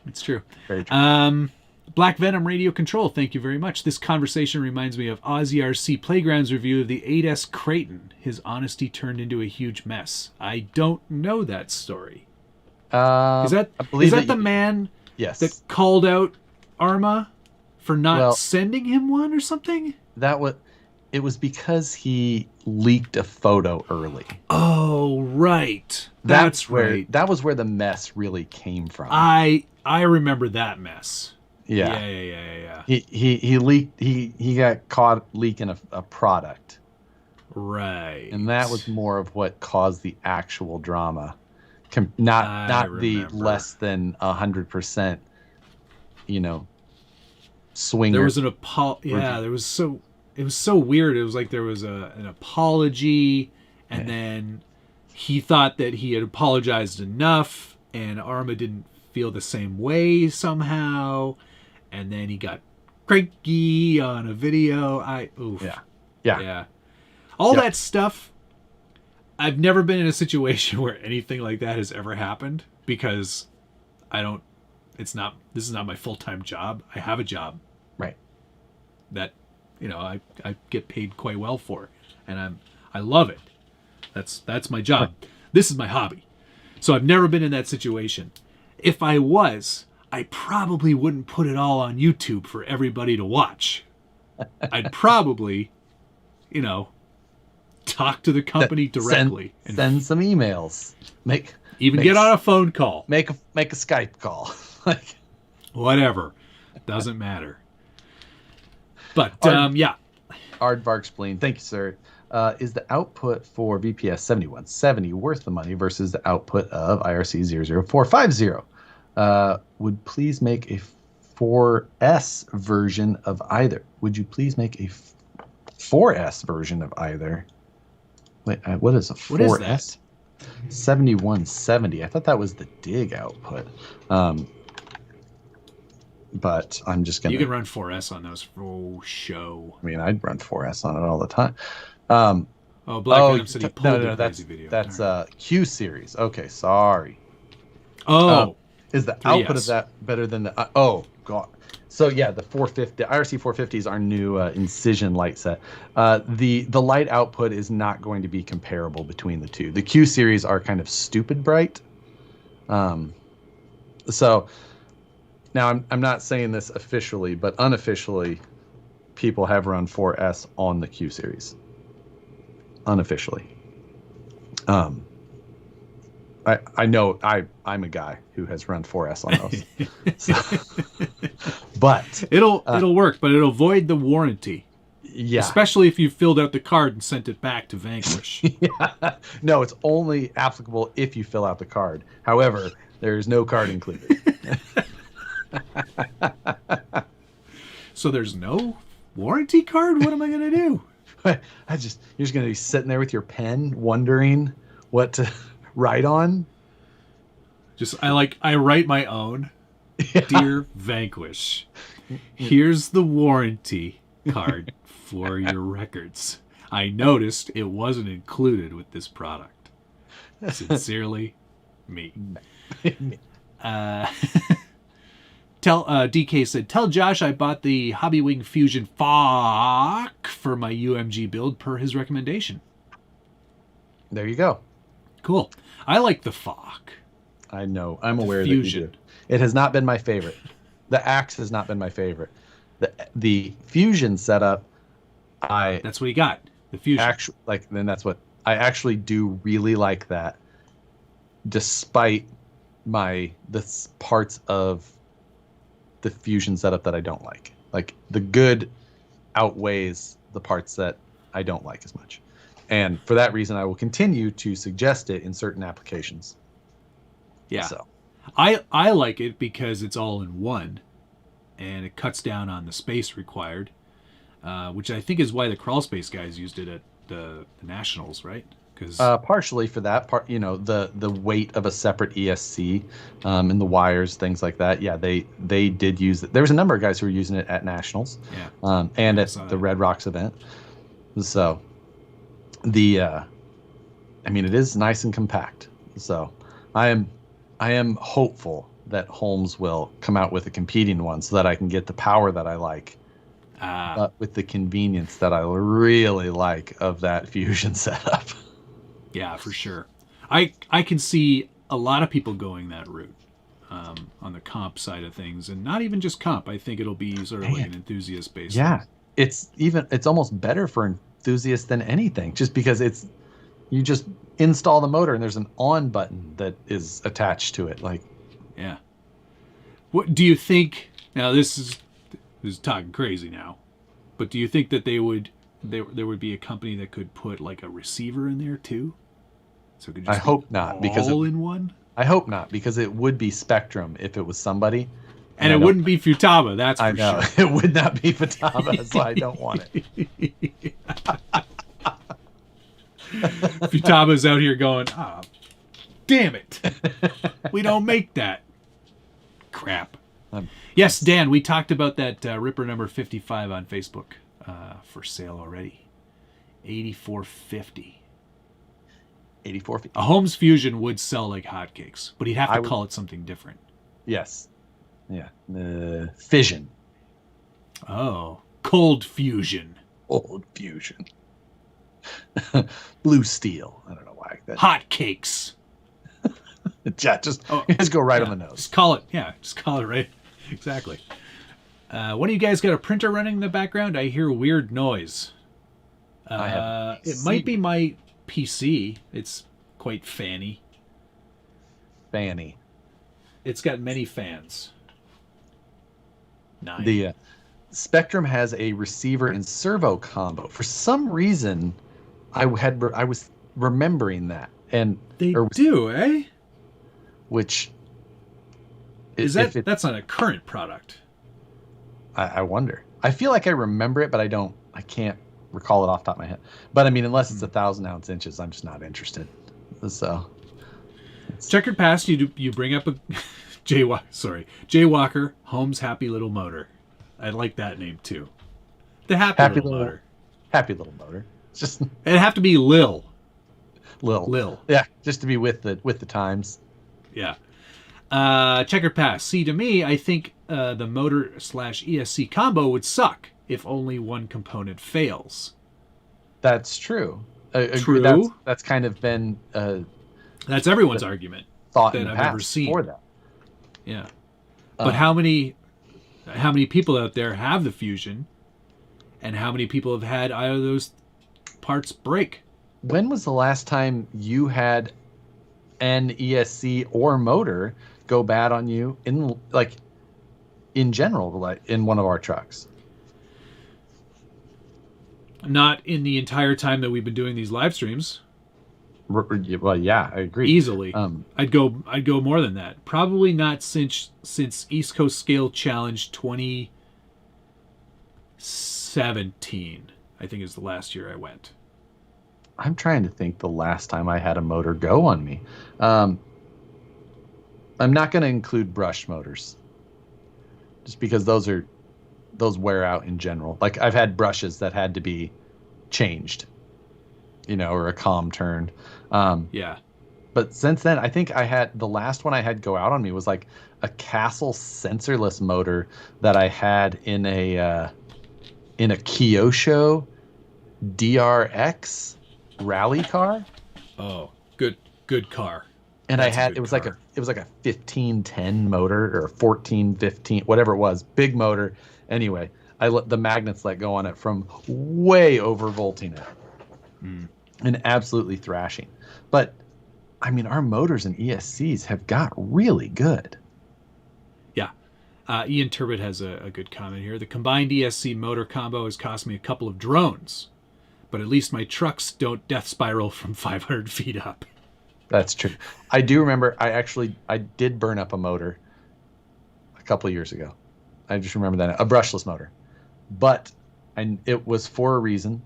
B: It's true.
A: Very true.
B: Black Venom Radio Control, thank you very much. This conversation reminds me of Ozzy RC Playground's review of the 8S Creighton. His honesty turned into a huge mess. I don't know that story. Is that the man that called out Arma for not sending him one or something?
A: It was because he leaked a photo early.
B: Oh, right. That's right.
A: That was where the mess really came from.
B: I remember that mess.
A: Yeah. He leaked. He got caught leaking a product.
B: Right.
A: And that was more of what caused the actual drama, not the less than 100%. Swinger.
B: There was an there was so. It was so weird. It was like there was an apology, and then he thought that he had apologized enough, and Arma didn't feel the same way somehow, and then he got cranky on a video. Yeah. All that stuff. I've never been in a situation where anything like that has ever happened because this is not my full-time job. I have a job.
A: Right.
B: That I get paid quite well for, and I love it. That's my job. This is my hobby. So I've never been in that situation. If I was, I probably wouldn't put it all on YouTube for everybody to watch. I'd probably, talk to the company directly.
A: Send some emails.
B: Get on a phone call.
A: Make a Skype call.
B: Whatever. Doesn't matter. But, yeah.
A: Aardvark Spleen, thank you, sir. Is the output for VPS 7170 worth the money versus the output of IRC 00450? Would please make a 4S version of either. Would you please make a 4S version of either? Wait, what is a 4S?
B: What is that?
A: 7170. I thought that was the dig output. But I'm just going to...
B: You can run 4S on those for show.
A: I mean, I'd run 4S on it all the time.
B: Black Adam said he pulled the crazy video.
A: That's Q series. Okay, sorry. Is the 3S. Output of that better than the... oh, God. So, yeah, the 450, the IRC 450 is our new Incision light set. The light output is not going to be comparable between the two. The Q series are kind of stupid bright. So, now I'm not saying this officially, but unofficially, people have run 4S on the Q series. Unofficially. I know I'm a guy who has run 4S on those. But
B: it'll work, but it'll void the warranty.
A: Yeah.
B: Especially if you filled out the card and sent it back to Vanquish.
A: Yeah. No, it's only applicable if you fill out the card. However, there's no card included.
B: So there's no warranty card? What am I going to do?
A: You're just going to be sitting there with your pen wondering what to write on.
B: I write my own. Yeah. Dear Vanquish, here's the warranty card for your records. I noticed it wasn't included with this product. Sincerely, me. DK said, tell Josh I bought the Hobbywing Fusion FOC for my UMG build per his recommendation.
A: There you go.
B: Cool. I like the FOC.
A: I know. I'm aware that you do. It has not been my favorite. The Axe has not been my favorite. The Fusion setup,
B: that's what you got. The Fusion.
A: Then that's what I actually do really like that. Despite the parts of the Fusion setup that I don't like. Like the good outweighs the parts that I don't like as much. And for that reason, I will continue to suggest it in certain applications.
B: Yeah. So I like it because it's all in one and it cuts down on the space required, which I think is why the crawl space guys used it at the Nationals, right? Because
A: partially for that part, the weight of a separate ESC and the wires, things like that. Yeah, they did use it. There was a number of guys who were using it at Nationals, and at the Red Rocks event. So it is nice and compact. So I am hopeful that Holmes will come out with a competing one so that I can get the power that I like, but with the convenience that I really like of that Fusion setup.
B: Yeah, for sure. I can see a lot of people going that route on the comp side of things, and not even just comp. I think it'll be sort of like an enthusiast based.
A: Yeah, it's almost better for enthusiasts than anything, just because you just install the motor and there's an on button that is attached to it.
B: Yeah. What do you think? Now this is talking crazy now, but do you think that there would be a company that could put like a receiver in there too? So it could just
A: I hope not, because
B: all in one.
A: I hope not, because it would be Spectrum if it was somebody,
B: and it wouldn't be Futaba. That's for
A: sure. It would not be Futaba, so I don't want it.
B: Futaba's out here going, damn it, we don't make that crap. Yes, Dan, we talked about that Ripper number 55 on Facebook for sale already. 8450.
A: 8450.
B: A Holmes Fusion would sell like hotcakes, but he'd have to call it something different.
A: Yes. Yeah. Fission.
B: Oh, Cold Fusion.
A: Cold Fusion. Blue steel. I don't know why.
B: Hot cakes.
A: Yeah, just go right on the nose.
B: Just call it right. Exactly. One of you guys got a printer running in the background? I hear weird noise. It might be my PC. It's quite fanny.
A: Fanny.
B: It's got many fans. 9.
A: The Spectrum has a receiver and servo combo. For some reason, I was remembering that, and
B: they do, eh?
A: Which
B: is that? That's not a current product.
A: I wonder. I feel like I remember it, but I can't recall it off the top of my head. But I mean, unless it's 1,000 ounce inches, I'm just not interested. So,
B: checkered past, you bring up a Jaywalker Home's Happy Little Motor. I like that name too. The happy little motor.
A: Happy little motor. It's just
B: it'd have to be Lil.
A: Yeah, just to be with the times.
B: Yeah. Checkered pass. See, to me, I think the motor/ESC combo would suck if only one component fails.
A: That's true.
B: True.
A: That's kind of been
B: that's everyone's argument
A: thought
B: that I've ever seen
A: for that.
B: Yeah. But how many people out there have the Fusion, and how many people have had either of those parts break?
A: When was the last time you had an ESC or motor go bad on you in general, like in one of our trucks?
B: Not in the entire time that we've been doing these live streams.
A: Well, yeah, I agree.
B: Easily. I'd go more than that. Probably not since East Coast Scale Challenge 2017. I think is the last year I went.
A: I'm trying to think the last time I had a motor go on me. I'm not going to include brush motors, just because those wear out in general. Like I've had brushes that had to be changed, or a comm turned.
B: Yeah.
A: But since then, I think the last one I had go out on me was like a Castle sensorless motor that I had in a Kyosho DRX rally car.
B: Oh, good car.
A: And it was like a 1510 motor or a 1415, whatever it was, big motor. Anyway, I let the magnets let go on it from way overvolting it. And absolutely thrashing. But I mean, our motors and ESCs have got really good.
B: Yeah. Ian Turbot has a good comment here. The combined ESC motor combo has cost me a couple of drones, but at least my trucks don't death spiral from 500 feet up.
A: That's true. I do remember I did burn up a motor a couple of years ago. I just remember that. A brushless motor. But it was for a reason.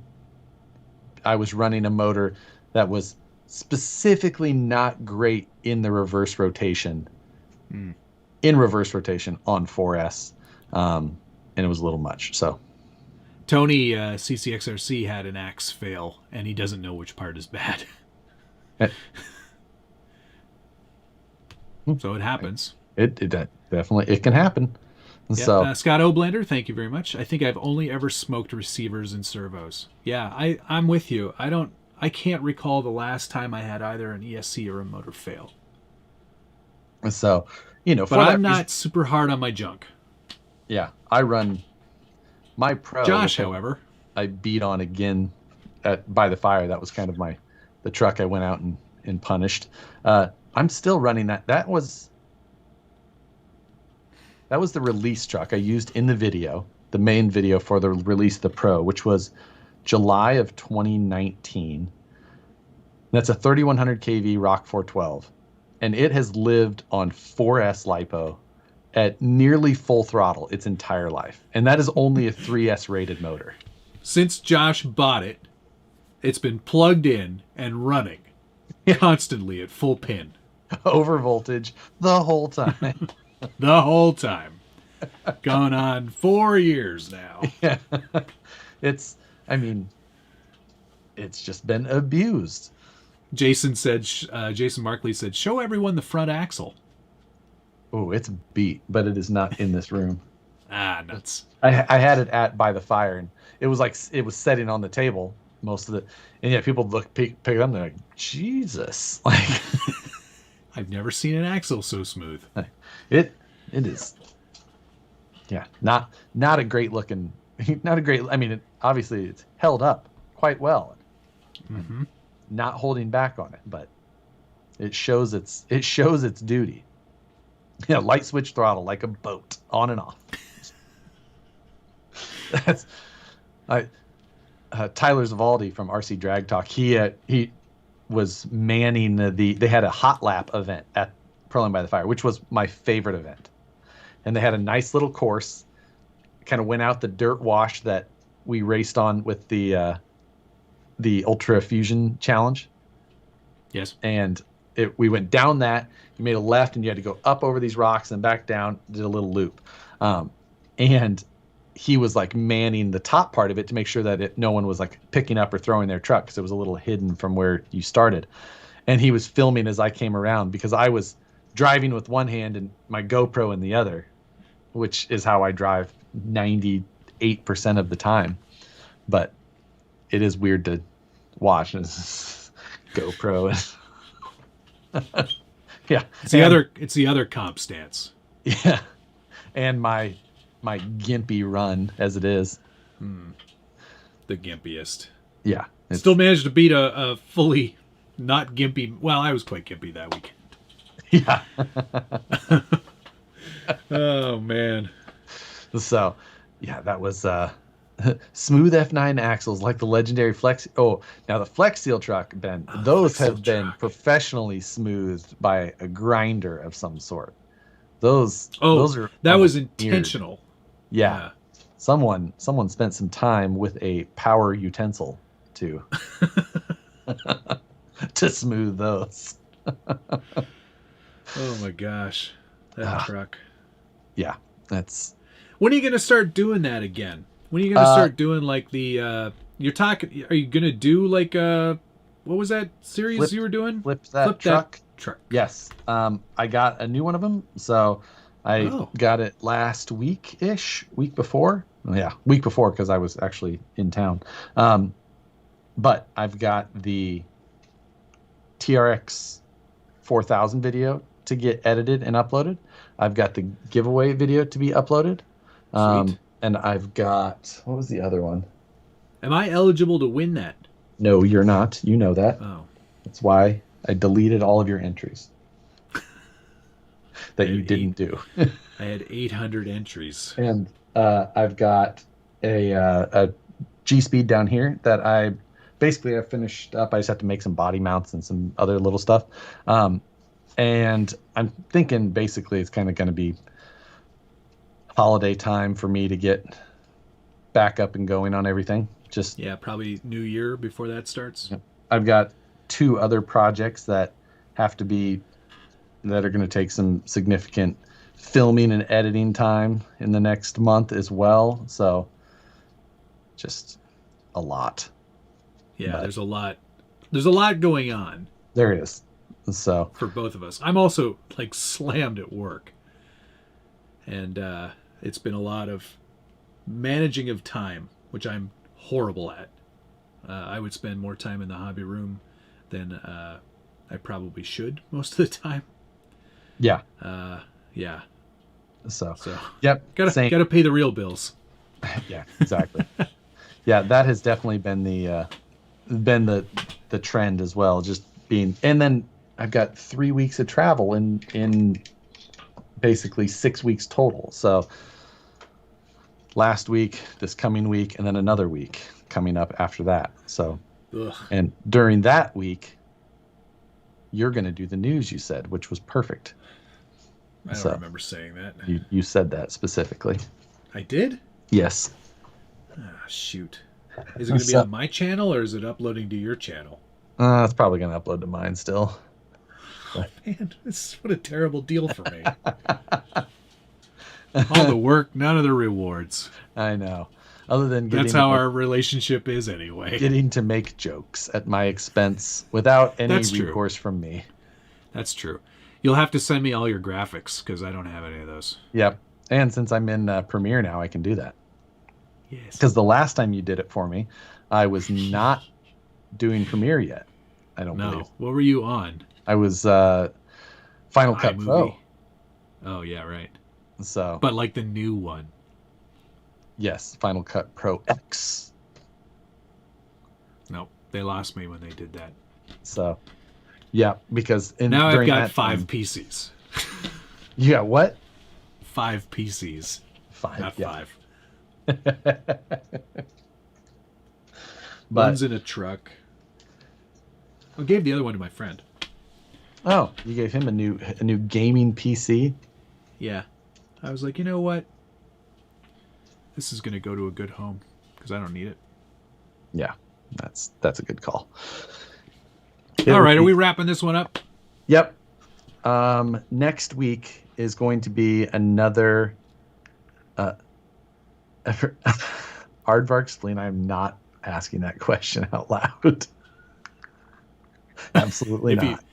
A: I was running a motor that was specifically not great in the reverse rotation. In reverse rotation on 4S. And it was a little much. So
B: Tony CCXRC had an axe fail, and he doesn't know which part is bad. So it happens.
A: It definitely can happen.
B: Yeah,
A: so
B: Scott Oblander, thank you very much. I think I've only ever smoked receivers and servos. Yeah, I'm with you. I can't recall the last time I had either an ESC or a motor fail.
A: So,
B: but I'm not super hard on my junk.
A: Yeah, I run my Pro.
B: Josh, however,
A: I beat on again by the fire. That was kind of the truck I went out and punished. I'm still running that. That was the release truck I used in the video, the main video for the release of the Pro, which was July of 2019. That's a 3100 kV Rock 412. And it has lived on 4S LiPo at nearly full throttle its entire life. And that is only a 3S rated motor.
B: Since Josh bought it, it's been plugged in and running constantly at full pin.
A: Over voltage the whole time.
B: The whole time. Going on 4 years now.
A: Yeah. It's just been abused.
B: Jason Markley said, show everyone the front axle.
A: Oh, it's beat, but it is not in this room.
B: Nuts.
A: I had it by the fire, and it was like it was setting on the table, most of the, and yeah, people pick it up and they're like, Jesus, like
B: I've never seen an axle so smooth.
A: it is, yeah, not a great looking, not a great. I mean, obviously it's held up quite well, not holding back on it, but it shows its duty. Yeah, light switch throttle like a boat, on and off. That's Tyler Zavaldi from RC Drag Talk. He was manning they had a hot lap event at Pearling by the Fire, which was my favorite event. And they had a nice little course, kind of went out the dirt wash that we raced on with the Ultra Fusion Challenge.
B: Yes.
A: And we went down that. You made a left, and you had to go up over these rocks and back down. Did a little loop, and he was like manning the top part of it to make sure that no one was like picking up or throwing their truck, because it was a little hidden from where you started. And he was filming as I came around, because I was driving with one hand and my GoPro in the other, which is how I drive 98% of the time. But it is weird to watch GoPro. Yeah,
B: it's the other comp stance.
A: Yeah, and my gimpy run as it is.
B: The gimpiest.
A: Yeah,
B: still managed to beat a fully not gimpy. Well, I was quite gimpy that weekend.
A: Yeah.
B: Oh man.
A: So, yeah, that was smooth F9 axles like the legendary Flex. Oh, now the Flex Seal truck, Ben. Those have been professionally smoothed by a grinder of some sort. Those are
B: that was intentional.
A: Yeah. Someone spent some time with a power utensil to to smooth those.
B: Oh my gosh, that truck.
A: Yeah, that's.
B: When are you gonna start doing that again? When are you gonna start doing like the? You're talking. Are you gonna do like what was that series you were doing?
A: Flip that truck. Yes. I got a new one of them. So I got it last week before. Yeah, week before, because I was actually in town. But I've got the TRX 4000 video to get edited and uploaded. I've got the giveaway video to be uploaded. And I've got, what was the other one?
B: Am I eligible to win that?
A: No, you're not. You know that.
B: Oh.
A: That's why I deleted all of your entries that you didn't do.
B: I had 800 entries.
A: And I've got a G-Speed down here that I finished up. I just have to make some body mounts and some other little stuff. And I'm thinking basically it's kind of going to be holiday time for me to get back up and going on everything.
B: Probably New Year before that starts.
A: I've got 2 other projects that are going to take some significant filming and editing time in the next month as well. So just a lot.
B: Yeah, there's a lot going on.
A: There is. So
B: for both of us, I'm also like slammed at work, and it's been a lot of managing of time, which I'm horrible at. I would spend more time in the hobby room than I probably should most of the time.
A: Yeah.
B: Yeah.
A: So
B: yep. Gotta pay the real bills.
A: Yeah, exactly. Yeah, that has definitely been the trend as well. Just being, and then I've got 3 weeks of travel in basically 6 weeks total. So last week, this coming week, and then another week coming up after that. So, and during that week, you're going to do the news, you said, which was perfect.
B: I don't remember saying that.
A: You said that specifically.
B: I did?
A: Yes.
B: Shoot. Is it going to be on my channel, or is it uploading to your channel?
A: It's probably going to upload to mine still.
B: Oh, man, this is what a terrible deal for me. All the work, none of the rewards.
A: I know. Other than
B: that's how our relationship is anyway.
A: Getting to make jokes at my expense without any recourse from me.
B: That's true. You'll have to send me all your graphics, because I don't have any of those.
A: Yep. And since I'm in Premiere now, I can do that.
B: Yes.
A: Because the last time you did it for me, I was not doing Premiere yet. I don't believe.
B: What were you on?
A: I was Final Cut Pro.
B: Oh yeah, right.
A: So,
B: but like the new one.
A: Yes, Final Cut Pro X.
B: Nope, they lost me when they did that.
A: So, yeah, because
B: now I've got 5 PCs.
A: You got what?
B: 5 PCs.
A: 5,
B: not
A: yeah.
B: 5. One's in a truck. I gave the other one to my friend.
A: Oh, you gave him a new gaming PC?
B: Yeah. I was like, you know what? This is going to go to a good home because I don't need it.
A: Yeah, that's a good call.
B: All right, are we wrapping this one up?
A: Yep. Next week is going to be another Aardvark Spleen. I'm not asking that question out loud. Absolutely not.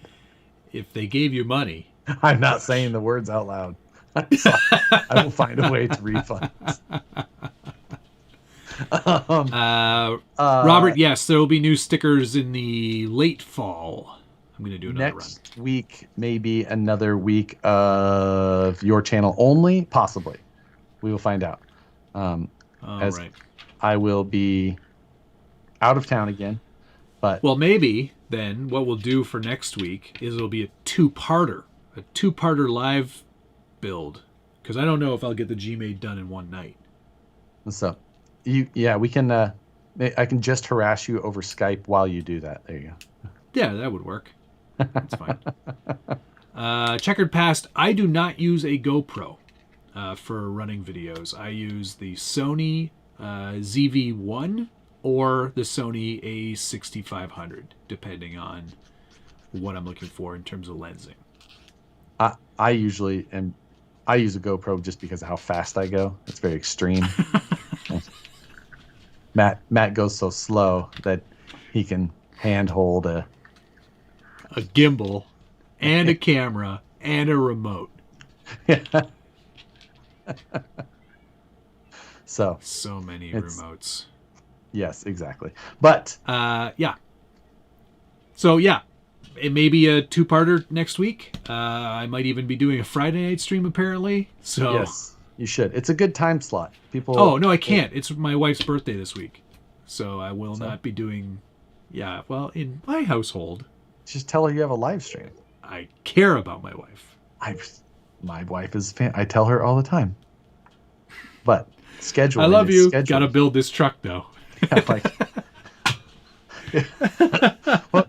B: If they gave you money.
A: I'm not saying the words out loud. I will find a way to refund.
B: Robert, yes, there will be new stickers in the late fall. I'm going to do another
A: next week, maybe another week of your channel only, possibly. We will find out. Right. I will be out of town again. But
B: well, maybe then what we'll do for next week is it'll be a two-parter live build, because I don't know if I'll get the Gmade done in one night.
A: So, we can. I can just harass you over Skype while you do that. There you go.
B: Yeah, that would work. That's fine. Checkered Past. I do not use a GoPro for running videos. I use the Sony ZV-1 or the Sony A6500, depending on what I'm looking for in terms of lensing.
A: I usually am. I use a GoPro just because of how fast I go. It's very extreme. Matt goes so slow that he can handhold a
B: gimbal and a camera and a remote. So many remotes.
A: Yes, exactly. But
B: yeah. So yeah, it may be a two-parter next week. I might even be doing a Friday night stream apparently. So
A: yes, you should. It's a good time slot. People.
B: Oh no, I can't. It's my wife's birthday this week, so I will not be doing. Yeah, well, in my household,
A: just tell her you have a live stream.
B: I care about my wife.
A: My wife is fan. I tell her all the time. But scheduling.
B: I love you. Got to build this truck though.
A: Yeah, well,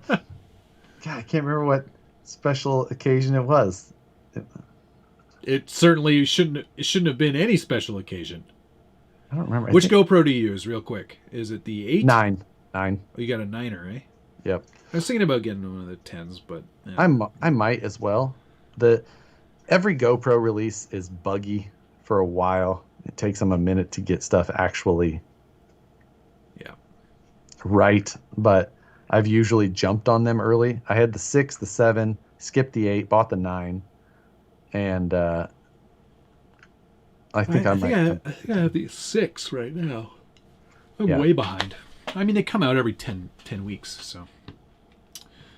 A: God, I can't remember what special occasion it was.
B: It certainly shouldn't have been any special occasion.
A: I don't remember.
B: Which GoPro do you use, real quick? Is it the 8?
A: 9.
B: Oh, you got a 9er, eh?
A: Yep.
B: I was thinking about getting one of the 10s, but yeah.
A: I might as well. Every GoPro release is buggy for a while. It takes them a minute to get stuff actually right, but I've usually jumped on them early. I had the 6, the 7, skipped the 8, bought the 9, and I think I
B: have the 6 right now. I'm way behind. I mean, they come out every 10 weeks, so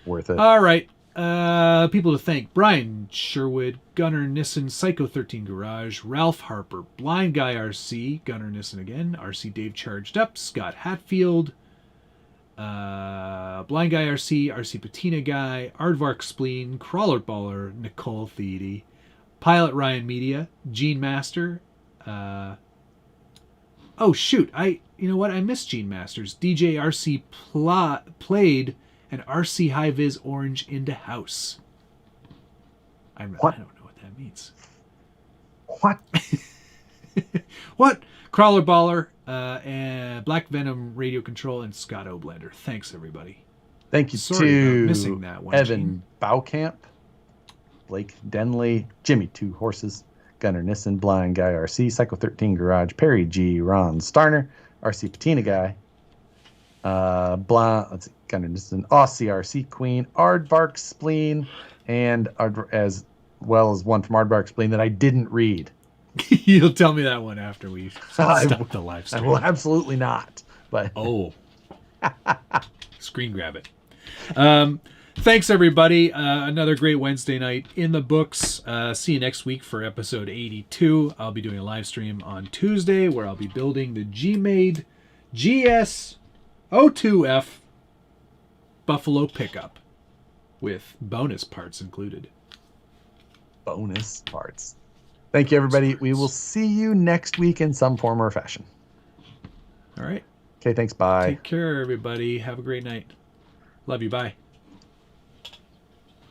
A: worth it.
B: All right. People to thank: Brian Sherwood, Gunnar Nissen, Psycho 13 Garage, Ralph Harper, Blind Guy RC, Gunnar Nissen again, RC Dave Charged Up, Scott Hatfield, Blind Guy RC, RC Patina Guy, Aardvark Spleen, Crawler Baller, Nicole Theedy, Pilot Ryan Media, Gene Master. Oh shoot! You know what? I missed Gene Masters. DJ RC played an RC High Vis Orange into House. I don't know what that means.
A: What?
B: What? Crawler Baller, and Black Venom Radio Control, and Scott Oblender. Thanks, everybody.
A: Thank you to missing that one, Evan Baukamp, Blake Denley, Jimmy Two Horses, Gunnar Nissen, Blind Guy RC, Psycho 13 Garage, Perry G, Ron Starner, RC Patina Guy, Gunnar Nissen, Aussie RC Queen, Aardvark Spleen, and as well as one from Aardvark Spleen that I didn't read.
B: You'll tell me that one after we stop the live stream.
A: I will absolutely not. But
B: Screen grab it. Thanks, everybody. Another great Wednesday night in the books. See you next week for episode 82. I'll be doing a live stream on Tuesday where I'll be building the G-Made GS02F Buffalo pickup with bonus parts included.
A: Bonus parts. Thank you, everybody. We will see you next week in some form or fashion.
B: All right.
A: Okay, thanks. Bye.
B: Take care, everybody. Have a great night. Love you. Bye.